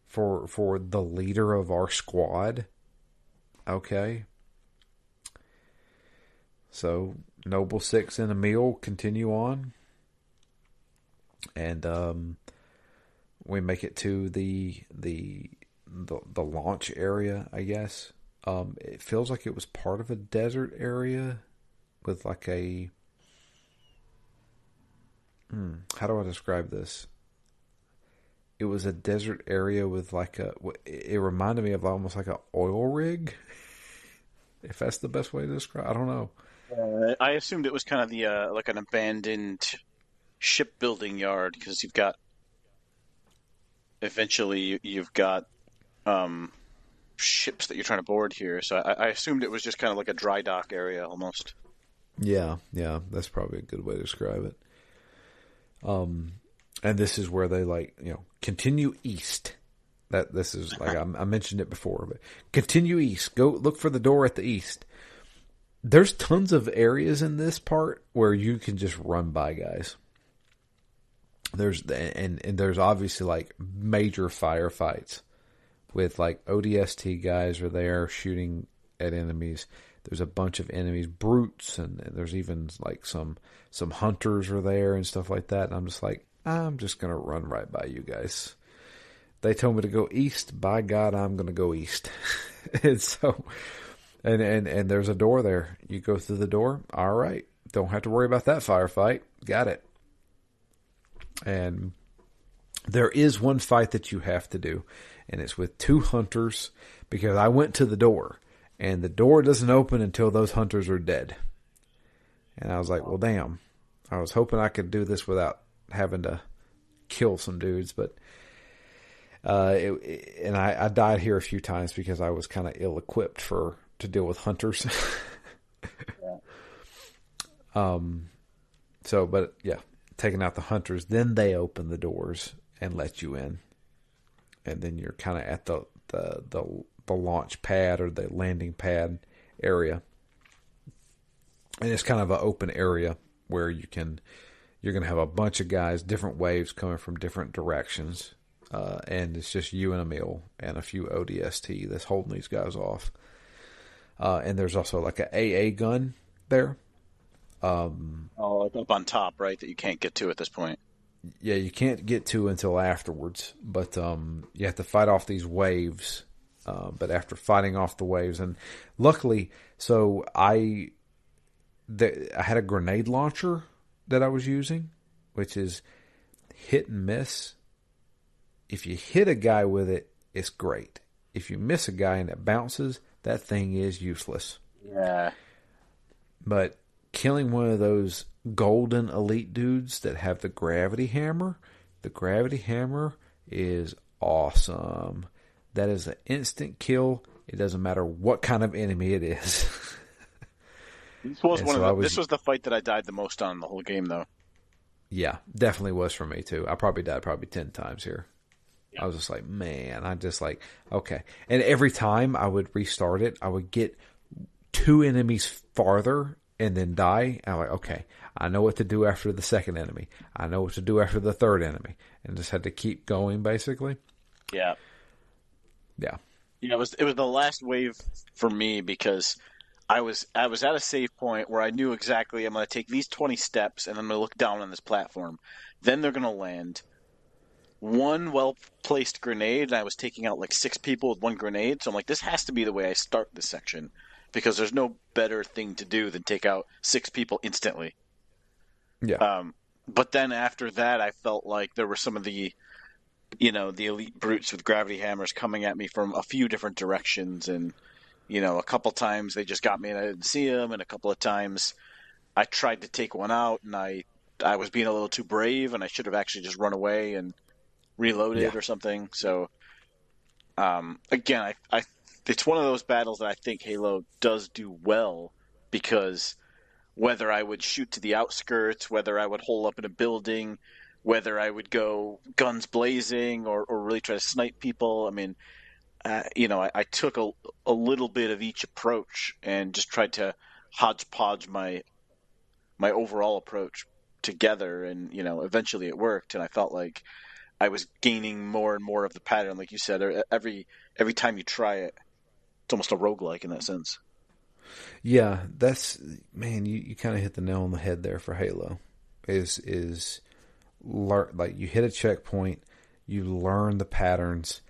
For the leader of our squad. Okay. So, Noble Six and Emil continue on. And we make it to the launch area, I guess. It feels like it was part of a desert area with like a... how do I describe this? It was a desert area with like it reminded me of almost like an oil rig. If that's the best way to describe, I don't know. I assumed it was kind of the like an abandoned shipbuilding yard, because you've got ships that you're trying to board here. So I assumed it was just kind of like a dry dock area almost. Yeah, that's probably a good way to describe it. And this is where they continue east. That this is like I mentioned it before, but continue east. Go look for the door at the east. There's tons of areas in this part where you can just run by guys. There's obviously like major firefights with like ODST guys are there shooting at enemies. There's a bunch of enemies, brutes, and there's even like some hunters are there and stuff like that. And I'm just like, I'm just gonna run right by you guys. They told me to go east. By God, I'm gonna go east. And so, and there's a door there. You go through the door. All right, don't have to worry about that firefight. Got it. And there is one fight that you have to do, and it's with 2 hunters because I went to the door, and the door doesn't open until those hunters are dead. And I was like, well, damn. I was hoping I could do this without having to kill some dudes, but I died here a few times because I was kind of ill-equipped to deal with hunters. So, but yeah, taking out the hunters, then they open the doors and let you in, and then you're kind of at the launch pad or the landing pad area, and it's kind of an open area where you're going to have a bunch of guys, different waves coming from different directions, and it's just you and Emil and a few ODST that's holding these guys off, and there's also like a AA gun there. Like up on top, right? That you can't get to at this point. Yeah, you can't get to until afterwards, but you have to fight off these waves. But after fighting off the waves, and luckily, so I had a grenade launcher that I was using, which is hit and miss. If you hit a guy with it, it's great. If you miss a guy and it bounces, that thing is useless. Yeah. But killing one of those golden elite dudes that have the gravity hammer is awesome. That is an instant kill. It doesn't matter what kind of enemy it is. This was this was the fight that I died the most on in the whole game, though. Yeah, definitely was for me too. I probably died 10 times here. Yeah. I was just like, man, okay. And every time I would restart it, I would get 2 enemies farther and then die. I'm like, okay, I know what to do after the second enemy. I know what to do after the third enemy. And just had to keep going, basically. Yeah. Yeah. It was the last wave for me because I was at a save point where I knew exactly I'm going to take these 20 steps and I'm going to look down on this platform. Then they're going to land one well-placed grenade, and I was taking out like 6 people with 1 grenade. So I'm like, this has to be the way I start this section because there's no better thing to do than take out 6 people instantly. Yeah. But then after that, I felt like there were some of the elite brutes with gravity hammers coming at me from a few different directions, and a couple times they just got me and I didn't see them, and a couple of times I tried to take one out and I was being a little too brave and I should have actually just run away and reloaded or something. So again, I it's one of those battles that I think Halo does do well, because whether I would shoot to the outskirts, whether I would hole up in a building, whether I would go guns blazing or really try to snipe people, I mean, I took a little bit of each approach and just tried to hodgepodge my overall approach together, and eventually it worked, and I felt like I was gaining more and more of the pattern, like you said. Every time you try it, it's almost a roguelike in that sense. Yeah, man, you kind of hit the nail on the head there for Halo. Is like you hit a checkpoint, you learn the patterns,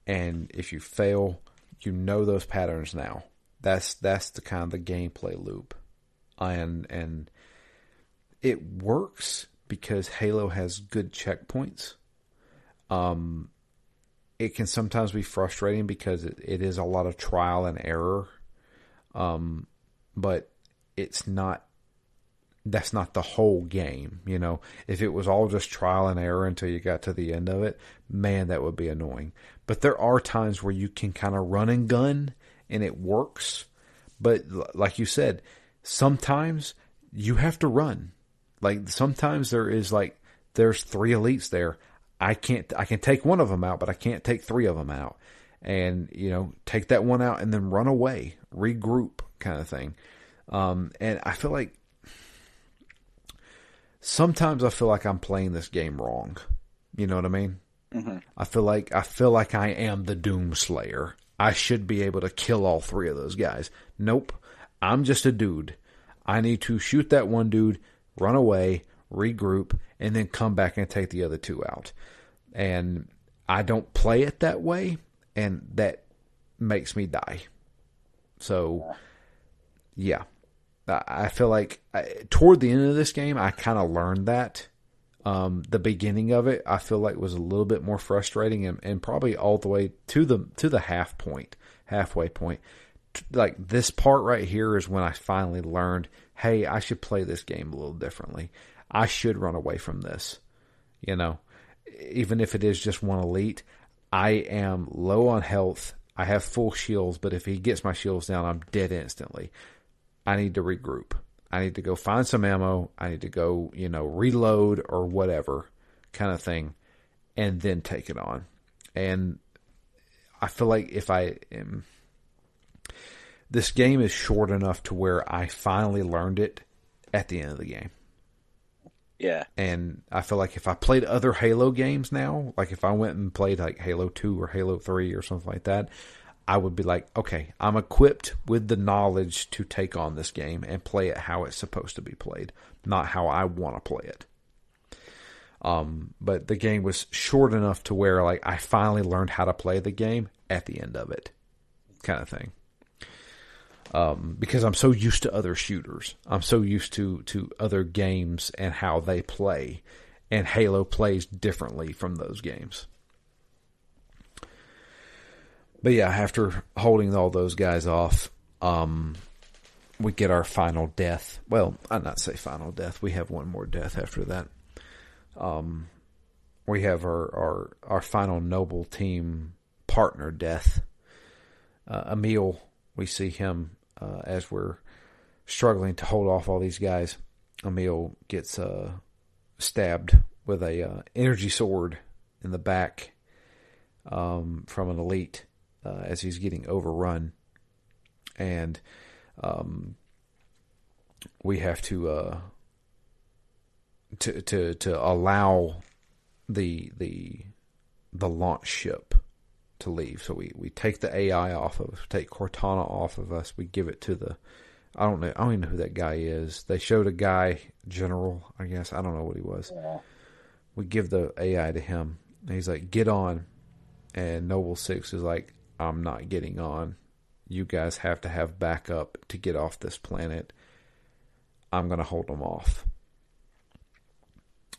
and if you fail, you know those patterns now. That's the kind of the gameplay loop, and it works because Halo has good checkpoints. It can sometimes be frustrating because it is a lot of trial and error, but it's not. That's not the whole game, If it was all just trial and error until you got to the end of it, man, that would be annoying. But there are times where you can kind of run and gun and it works. But like you said, sometimes you have to run. Like sometimes there's 3 elites there. I can take one of them out, but I can't take 3 of them out. And, take that one out and then run away, regroup kind of thing. And I feel like sometimes I'm playing this game wrong. You know what I mean? Mm-hmm. I feel like I am the Doom Slayer. I should be able to kill all 3 of those guys. Nope. I'm just a dude. I need to shoot that one dude, run away, regroup, and then come back and take the other 2 out. And I don't play it that way, and that makes me die. So, yeah. I feel like toward the end of this game, I kind of learned that. The beginning of it, I feel like, was a little bit more frustrating, and probably all the way to the halfway point. Like, this part right here is when I finally learned, hey, I should play this game a little differently. I should run away from this. You know, even if it is just one elite, I am low on health. I have full shields, but if he gets my shields down, I'm dead instantly. I need to regroup. I need to go find some ammo. I need to go, reload or whatever kind of thing, and then take it on. And I feel like this game is short enough to where I finally learned it at the end of the game. Yeah. And I feel like if I played other Halo games now, like if I went and played like Halo 2 or Halo 3 or something like that, I would be like, okay, I'm equipped with the knowledge to take on this game and play it how it's supposed to be played, not how I want to play it. But the game was short enough to where, like, I finally learned how to play the game at the end of it, kind of thing. Because I'm so used to other shooters. I'm so used to other games and how they play. And Halo plays differently from those games. But yeah, after holding all those guys off, we get our final death. Well, I'd not say final death. We have one more death after that. We have our final noble team partner death. Emil, we see him as we're struggling to hold off all these guys. Emil gets stabbed with a energy sword in the back from an elite as he's getting overrun, and we have to allow the launch ship to leave. So we take the AI off of us, take Cortana off of us. We give it to I don't even know who that guy is. They showed a guy, General, I guess. I don't know what he was. Yeah. We give the AI to him. And he's like, get on. And Noble 6 is like, I'm not getting on. You guys have to have backup to get off this planet. I'm going to hold them off.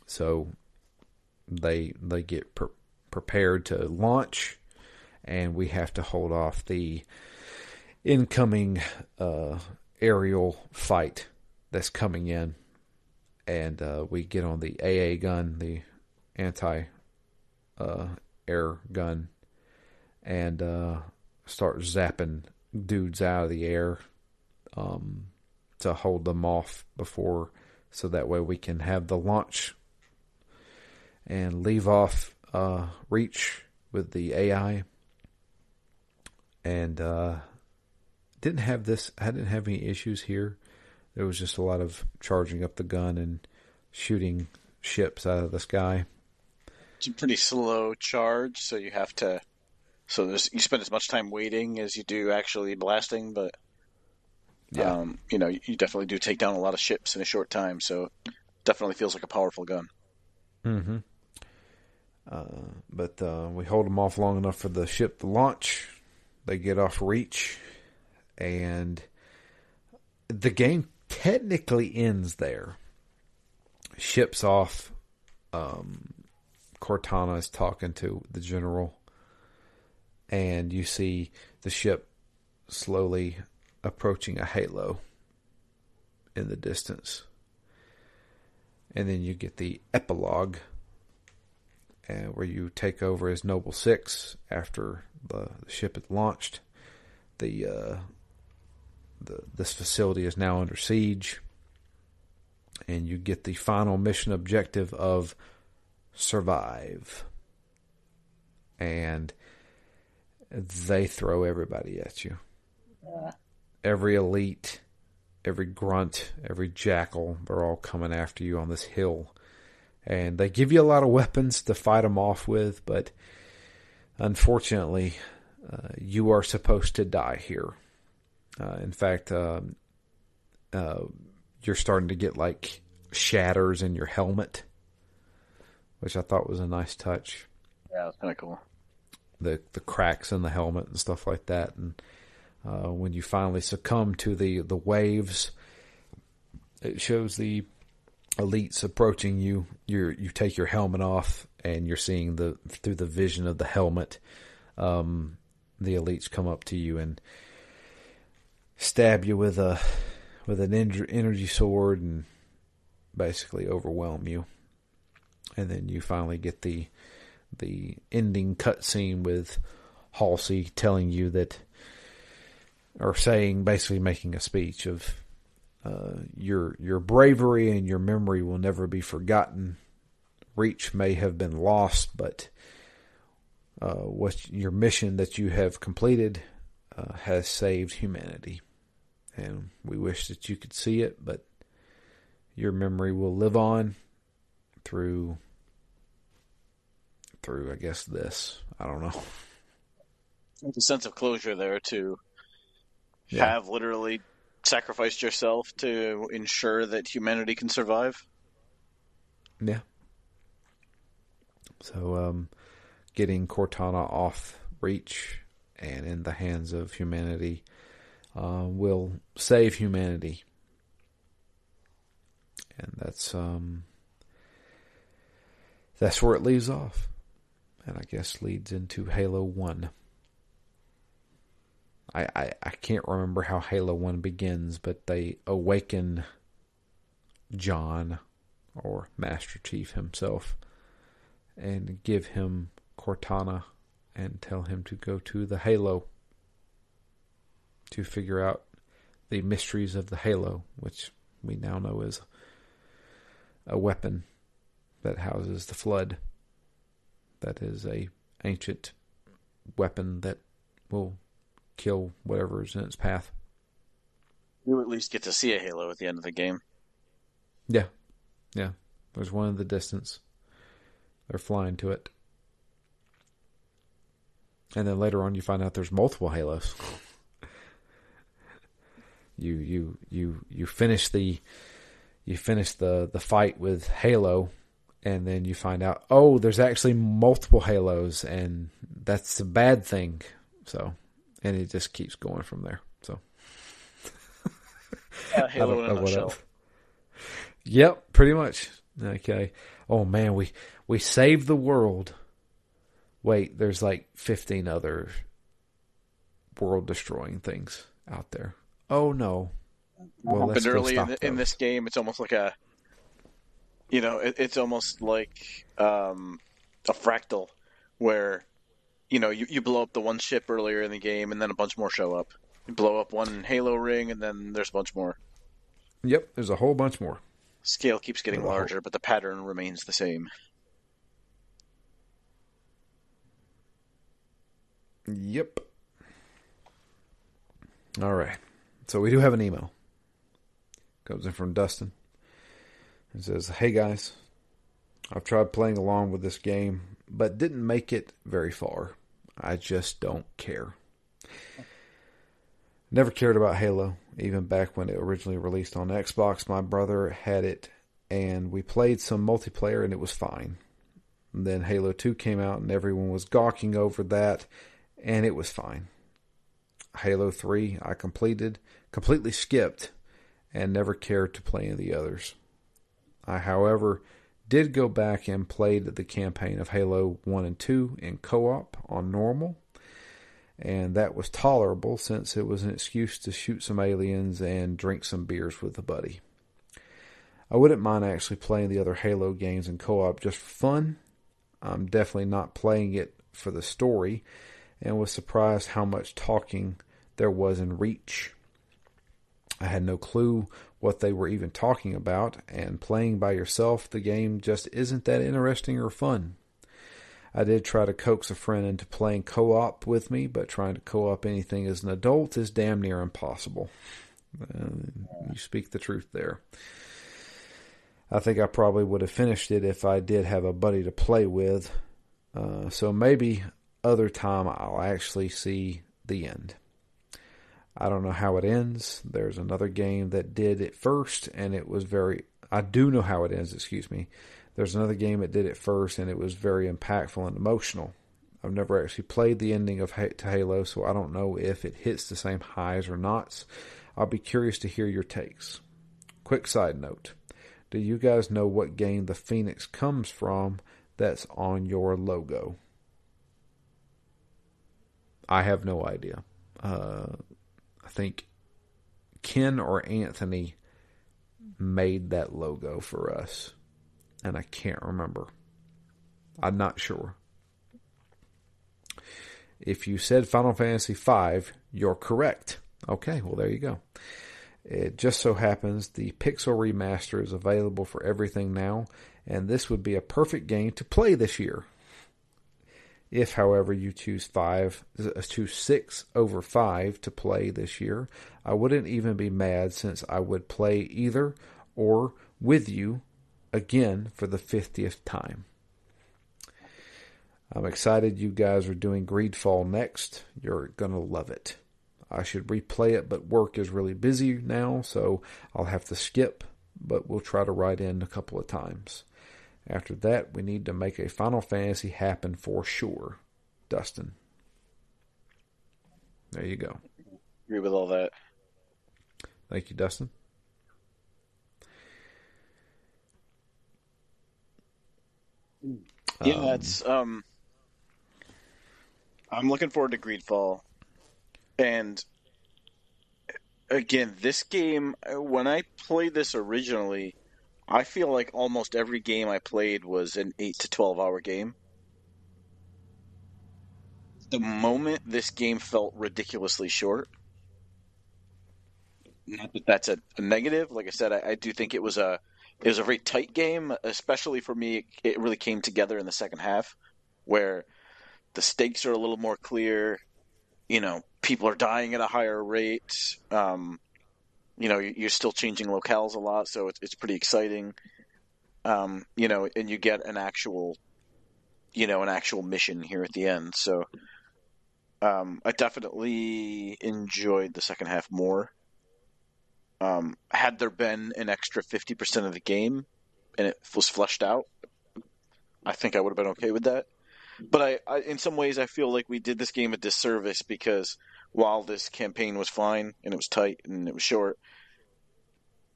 So they get prepared to launch, and we have to hold off the incoming aerial fight that's coming in. And we get on the AA gun, the anti-air gun, and start zapping dudes out of the air to hold them off before, so that way we can have the launch and leave off Reach with the AI. And I didn't have any issues here. There was just a lot of charging up the gun and shooting ships out of the sky. It's a pretty slow charge, so you have to. So you spend as much time waiting as you do actually blasting, but yeah. You definitely do take down a lot of ships in a short time. So it definitely feels like a powerful gun. Mm-hmm. But we hold them off long enough for the ship to launch. They get off Reach, and the game technically ends there. Ship's off. Cortana is talking to the general, and you see the ship slowly approaching a halo in the distance. And then you get the epilogue, where you take over as Noble 6 after the ship had launched. This facility is now under siege, and you get the final mission objective of survive. And they throw everybody at you. Every elite, every grunt, every jackal, they're all coming after you on this hill. And they give you a lot of weapons to fight them off with, but unfortunately, you are supposed to die here. In fact, you're starting to get like shatters in your helmet, which I thought was a nice touch. Yeah, that's kind of cool. The cracks in the helmet and stuff like that. And when you finally succumb to the waves, it shows the elites approaching you. You take your helmet off, and you're seeing through the vision of the helmet. The elites come up to you and stab you with an energy sword and basically overwhelm you. And then you finally get the ending cutscene with Halsey telling you that, or saying, basically making a speech of your bravery and your memory will never be forgotten. Reach may have been lost, but what your mission that you have completed has saved humanity. And we wish that you could see it, but your memory will live on through I guess this. I don't know. There's a sense of closure there to have literally sacrificed yourself to ensure that humanity can survive. Yeah. So, getting Cortana off Reach and in the hands of humanity will save humanity. And that's where it leaves off. And I guess leads into Halo 1. I can't remember how Halo 1 begins, but they awaken John, or Master Chief himself, and give him Cortana and tell him to go to the Halo to figure out the mysteries of the Halo, which we now know is a weapon that houses the Flood. That is a ancient weapon that will kill whatever is in its path. You at least get to see a Halo at the end of the game. Yeah. There's one in the distance. They're flying to it. And then later on you find out there's multiple Halos. You finish the fight with Halo, and then you find out, oh, there's actually multiple Halos, and that's a bad thing. So, and it just keeps going from there. So, Halo in a nutshell. Yep, pretty much. Okay. Oh man, we saved the world. Wait, there's like 15 other world-destroying things out there. Oh no. Well, but early in this game, it's almost like it's almost like a fractal where, you blow up the one ship earlier in the game and then a bunch more show up. You blow up one Halo ring and then there's a bunch more. Yep, there's a whole bunch more. Scale keeps getting larger, but the pattern remains the same. Yep. All right. So we do have an email. Comes in from Dustin. It says, "Hey guys, I've tried playing along with this game, but didn't make it very far. I just don't care. Never cared about Halo, even back when it originally released on Xbox. My brother had it, and we played some multiplayer, and it was fine. And then Halo 2 came out, and everyone was gawking over that, and it was fine. Halo 3, I completely skipped, and never cared to play any of the others. I, however, did go back and played the campaign of Halo 1 and 2 in co-op on normal, and that was tolerable since it was an excuse to shoot some aliens and drink some beers with a buddy. I wouldn't mind actually playing the other Halo games in co-op just for fun. I'm definitely not playing it for the story, and was surprised how much talking there was in Reach. I had no clue what they were even talking about, and playing by yourself, the game just isn't that interesting or fun. I did try to coax a friend into playing co-op with me, but trying to co-op anything as an adult is damn near impossible." You speak the truth there. I think I probably would have finished it if I did have a buddy to play with. So maybe other time I'll actually see the end. I don't know how it ends. There's another game that did it first, and it was I do know how it ends, excuse me. There's another game that did it first, and it was very impactful and emotional. I've never actually played the ending of to Halo, so I don't know if it hits the same highs or not. I'll be curious to hear your takes. Quick side note. Do you guys know what game the Phoenix comes from that's on your logo? I have no idea. I think Ken or Anthony made that logo for us, and I can't remember. I'm not sure. If you said Final Fantasy V, you're correct. Okay, well, there you go. It just so happens the Pixel Remaster is available for everything now, and this would be a perfect game to play this year. If, however, you choose 6 over 5 to play this year, I wouldn't even be mad, since I would play either or with you again for the 50th time. I'm excited you guys are doing Greedfall next. You're going to love it. I should replay it, but work is really busy now, so I'll have to skip, but we'll try to write in a couple of times. After that, we need to make a Final Fantasy happen for sure. Dustin. There you go. Agree with all that. Thank you, Dustin. Yeah, I'm looking forward to Greedfall. And again, this game, when I played this originally, I feel like almost every game I played was an 8 to 12 hour game. The moment this game felt ridiculously short. Not that that's a negative. Like I said, I do think it was a very tight game, especially for me. It really came together in the second half, where the stakes are a little more clear. You know, people are dying at a higher rate. You know, you're still changing locales a lot, so it's pretty exciting. You know, and you get an actual mission here at the end. So, I definitely enjoyed the second half more. Had there been an extra 50% of the game and it was fleshed out, I think I would have been okay with that. But I in some ways, I feel like we did this game a disservice, because while this campaign was fine and it was tight and it was short,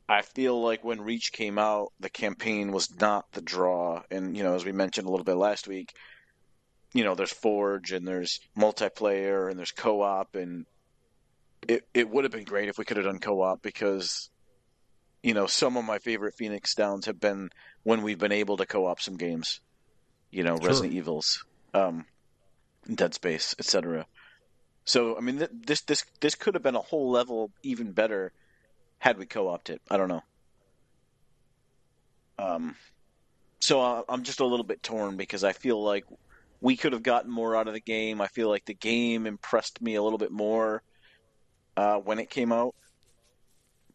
I feel like when Reach came out, the campaign was not the draw. And, you know, as we mentioned a little bit last week, you know, there's Forge and there's multiplayer and there's co-op, and it would have been great if we could have done co-op, because, you know, some of my favorite Phoenix Downs have been when we've been able to co-op some games. You know, Sure. Resident Evils, Dead Space, etc. So, I mean, this could have been a whole level even better had we co-opted it. I don't know. So I'm just a little bit torn, because I feel like we could have gotten more out of the game. I feel like the game impressed me a little bit more when it came out.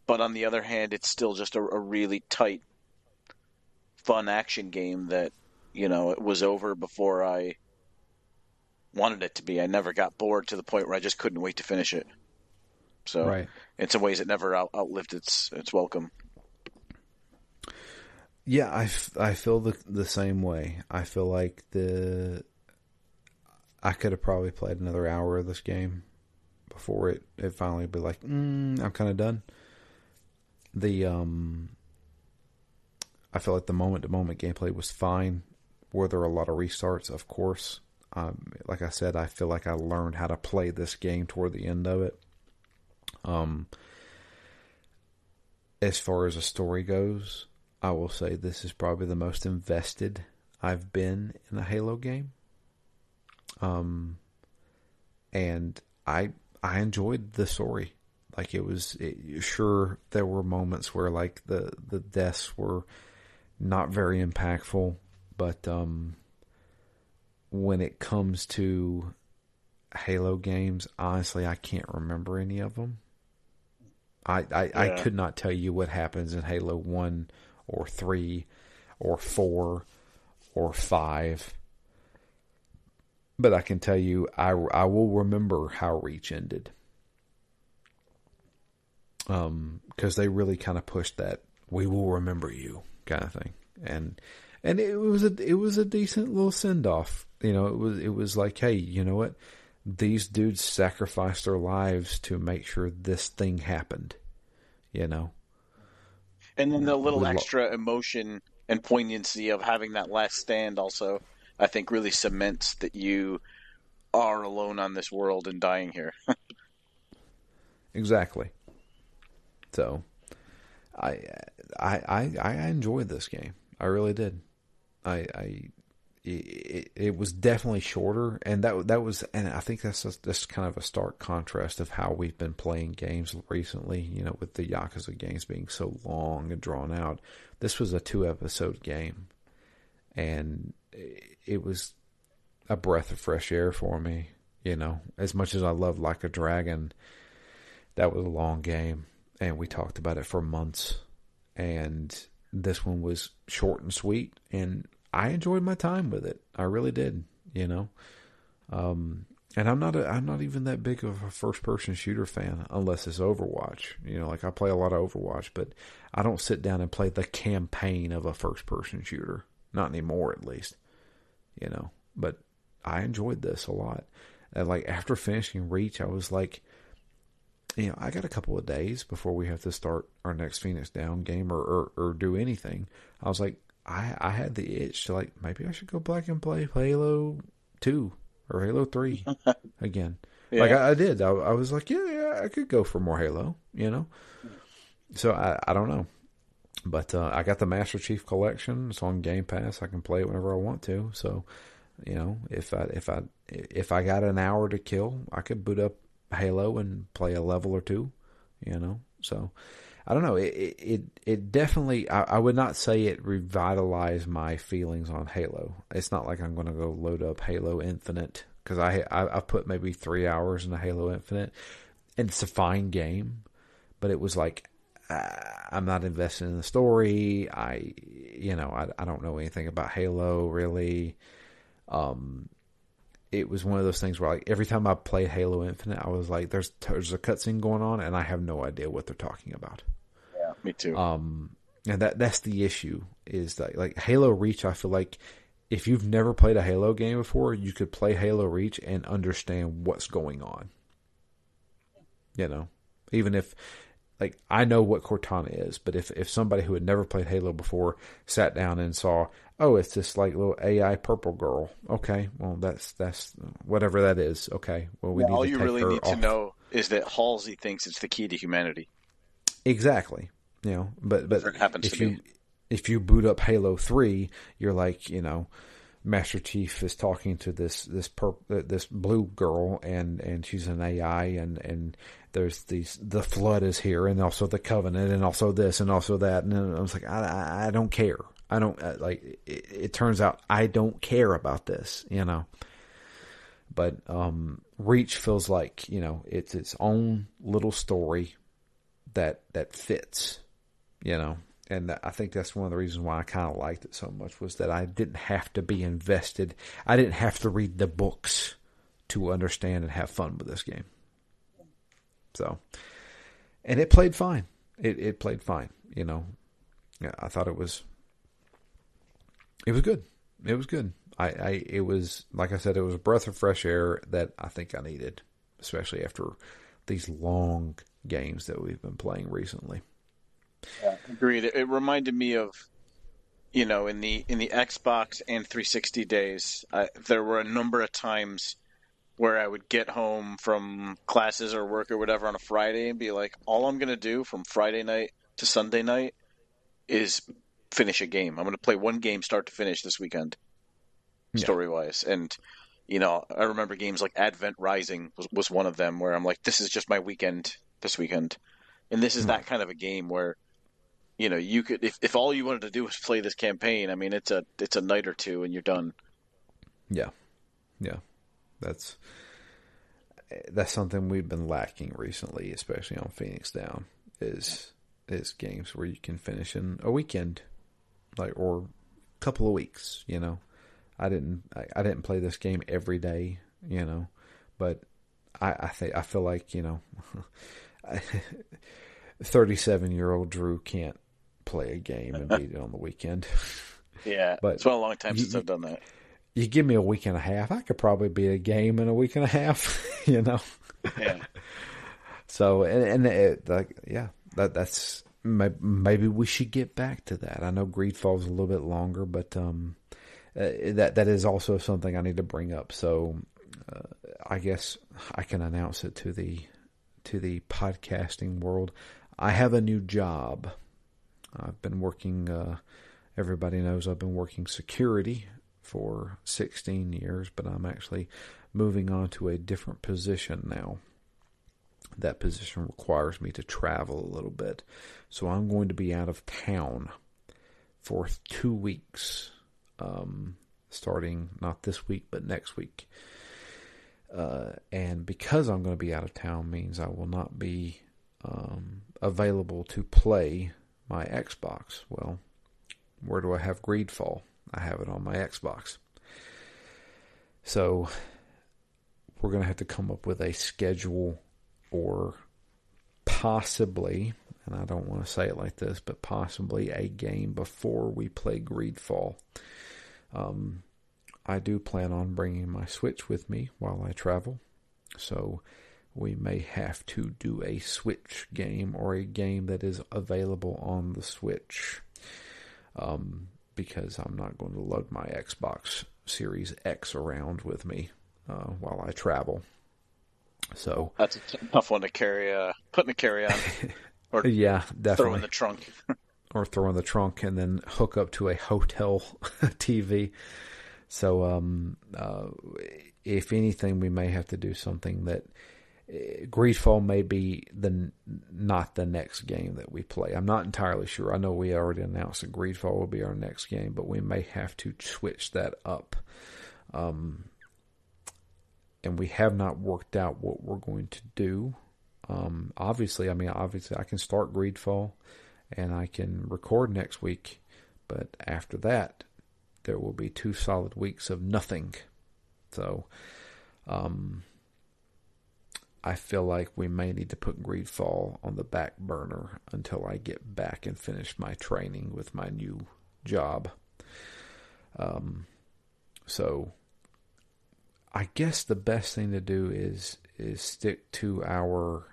But on the other hand, it's still just a really tight, fun action game that, you know, it was over before I wanted it to be. I never got bored to the point where I just couldn't wait to finish it. So, right. In some ways, it never outlived its welcome. Yeah, I feel the same way. I feel like I could have probably played another hour of this game before it finally be like, I'm kind of done. I feel like the moment-to-moment gameplay was fine. Were there a lot of restarts? Of course. Like I said, I feel like I learned how to play this game toward the end of it. As far as the story goes, I will say this is probably the most invested I've been in a Halo game. And I enjoyed the story. Like, sure, there were moments where, like, the deaths were not very impactful, but when it comes to Halo games, honestly, I can't remember any of them. I could not tell you what happens in Halo 1 or 3 or 4 or 5. But I can tell you, I will remember how Reach ended. Because they really kind of pushed that "we will remember you" kind of thing, and it was a decent little send off. You know, it was like, hey, you know what? These dudes sacrificed their lives to make sure this thing happened. You know. And then the little We extra emotion and poignancy of having that last stand also, I think, really cements that you are alone on this world and dying here. exactly. So I I enjoyed this game. I really did. I it was definitely shorter, and that was, and I think that's kind of a stark contrast of how we've been playing games recently. You know, with the Yakuza games being so long and drawn out, this was a 2 episode game, and it was a breath of fresh air for me. You know, as much as I love Like a Dragon, that was a long game, and we talked about it for months, and this one was short and sweet, and I enjoyed my time with it. I really did, you know. And I'm not even that big of a first person shooter fan unless it's Overwatch. You know, like I play a lot of Overwatch, but I don't sit down and play the campaign of a first person shooter. Not anymore, at least. You know, but I enjoyed this a lot. And like after finishing Reach, I was like, you know, I got a couple of days before we have to start our next Phoenix Down game or do anything. I was like, I had the itch to like, maybe I should go back and play Halo 2 or Halo 3 again. Yeah. Like I did. I was like, yeah, I could go for more Halo, you know? So I don't know. But I got the Master Chief Collection. It's on Game Pass. I can play it whenever I want to. So, you know, if I got an hour to kill, I could boot up Halo and play a level or two, you know? So I don't know. It definitely, I would not say it revitalized my feelings on Halo. It's not like I'm going to go load up Halo Infinite, because I put maybe 3 hours into Halo Infinite, and it's a fine game, but it was like, I'm not invested in the story. I don't know anything about Halo really. It was one of those things where like every time I played Halo Infinite, I was like, there's a cutscene going on, and I have no idea what they're talking about. Yeah, me too. And that's the issue, is that like Halo Reach, I feel like if you've never played a Halo game before, you could play Halo Reach and understand what's going on. You know, even if like I know what Cortana is, but if somebody who had never played Halo before sat down and saw, oh, it's this like little AI purple girl. Okay, well that's whatever that is. Okay, well we need all to you take really her need off. to know is that Halsey thinks it's the key to humanity. Exactly. You know, but It happens if to you me. if you boot up Halo 3, you're like, you know, Master Chief is talking to this blue girl, and she's an AI, and there's the Flood is here, and also the Covenant, and also this, and also that, and I was like, I don't care. I don't like. It turns out I don't care about this, you know. But Reach feels like, you know, it's its own little story that fits, you know. And I think that's one of the reasons why I kind of liked it so much, was that I didn't have to be invested. I didn't have to read the books to understand and have fun with this game. So, and it played fine. It played fine, you know. Yeah, I thought it was good. It was good. It was, like I said, it was a breath of fresh air that I think I needed, especially after these long games that we've been playing recently. Yeah, agreed. It reminded me of, you know, in the Xbox and 360 days, there were a number of times where I would get home from classes or work or whatever on a Friday and be like, all I'm going to do from Friday night to Sunday night is finish a game. I'm going to play one game start to finish this weekend, story-wise. And, you know, I remember games like Advent Rising was one of them where I'm like, this is just my weekend this weekend. And this is that kind of a game where, you know, you could, if all you wanted to do was play this campaign, I mean, it's a night or two and you're done. Yeah. Yeah. That's something we've been lacking recently, especially on Phoenix Down, is games where you can finish in a weekend, like, or a couple of weeks, you know. I didn't play this game every day, you know, but I feel like, you know, 37-year-old Drew can't play a game and beat it on the weekend. Yeah, but it's been a long time since I've done that. You give me a week and a half, I could probably beat a game in a week and a half, you know. Yeah. So and it, like, yeah, that's maybe we should get back to that. I know Greedfall's a little bit longer, but that is also something I need to bring up. So I guess I can announce it to the podcasting world. I have a new job. I've been working. Everybody knows I've been working security for 16 years, but I'm actually moving on to a different position now. That position requires me to travel a little bit. So I'm going to be out of town for 2 weeks, starting not this week, but next week. And because I'm going to be out of town means I will not be available to play my Xbox. Well, where do I have Greedfall? I have it on my Xbox. So we're going to have to come up with a schedule, or possibly, and I don't want to say it like this, but possibly a game before we play Greedfall. I do plan on bringing my Switch with me while I travel, so we may have to do a Switch game, or a game that is available on the Switch, because I'm not going to lug my Xbox Series X around with me while I travel. So that's a tough one to carry, put in a carry-on, or yeah, definitely throw in the trunk, or throw in the trunk and then hook up to a hotel TV. So, if anything, we may have to do something that Greedfall may be not the next game that we play. I'm not entirely sure. I know we already announced that Greedfall will be our next game, but we may have to switch that up. And we have not worked out what we're going to do. Obviously I can start Greedfall and I can record next week, but after that, there will be 2 solid weeks of nothing. So, I feel like we may need to put Greedfall on the back burner until I get back and finish my training with my new job. So I guess the best thing to do is stick to our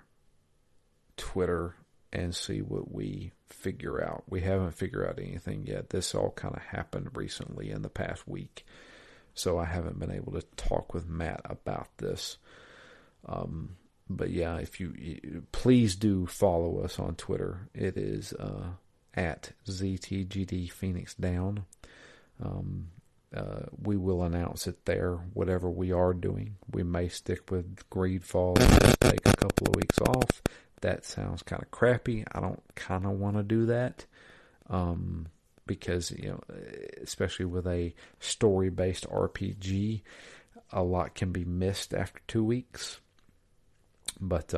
Twitter and see what we figure out. We haven't figured out anything yet. This all kind of happened recently in the past week, so I haven't been able to talk with Matt about this. But yeah, if you please do follow us on Twitter. It is at ZTGD Phoenix Down. We will announce it there, whatever we are doing. We may stick with Greedfall and just take a couple of weeks off. That sounds kind of crappy. I don't kind of want to do that. Because, especially with a story-based RPG, a lot can be missed after 2 weeks. But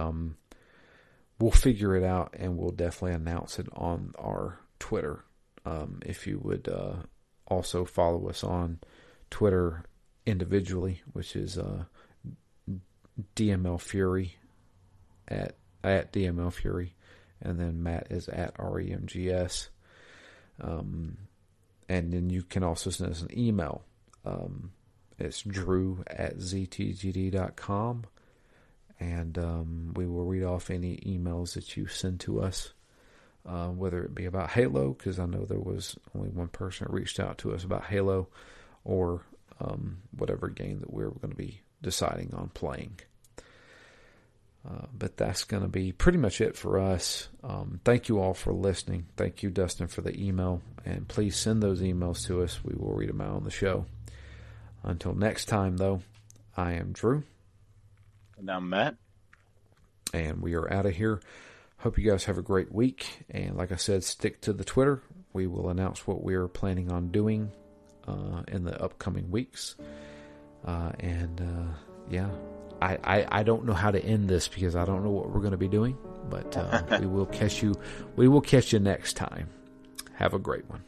we'll figure it out, and we'll definitely announce it on our Twitter. If you would also follow us on Twitter individually, which is DML Fury at DML Fury, and then Matt is at REMGS. And then you can also send us an email. It's drew@ztgd.com, and we will read off any emails that you send to us, whether it be about Halo, because I know there was only one person that reached out to us about Halo, or whatever game that we're going to be deciding on playing. But that's going to be pretty much it for us. Thank you all for listening. Thank you, Dustin, for the email. And please send those emails to us. We will read them out on the show. Until next time, though, I am Drew. And I'm Matt. And we are out of here. Hope you guys have a great week. And like I said, stick to the Twitter. We will announce what we are planning on doing in the upcoming weeks. Yeah. I don't know how to end this because I don't know what we're going to be doing, but we will catch you next time. Have a great one.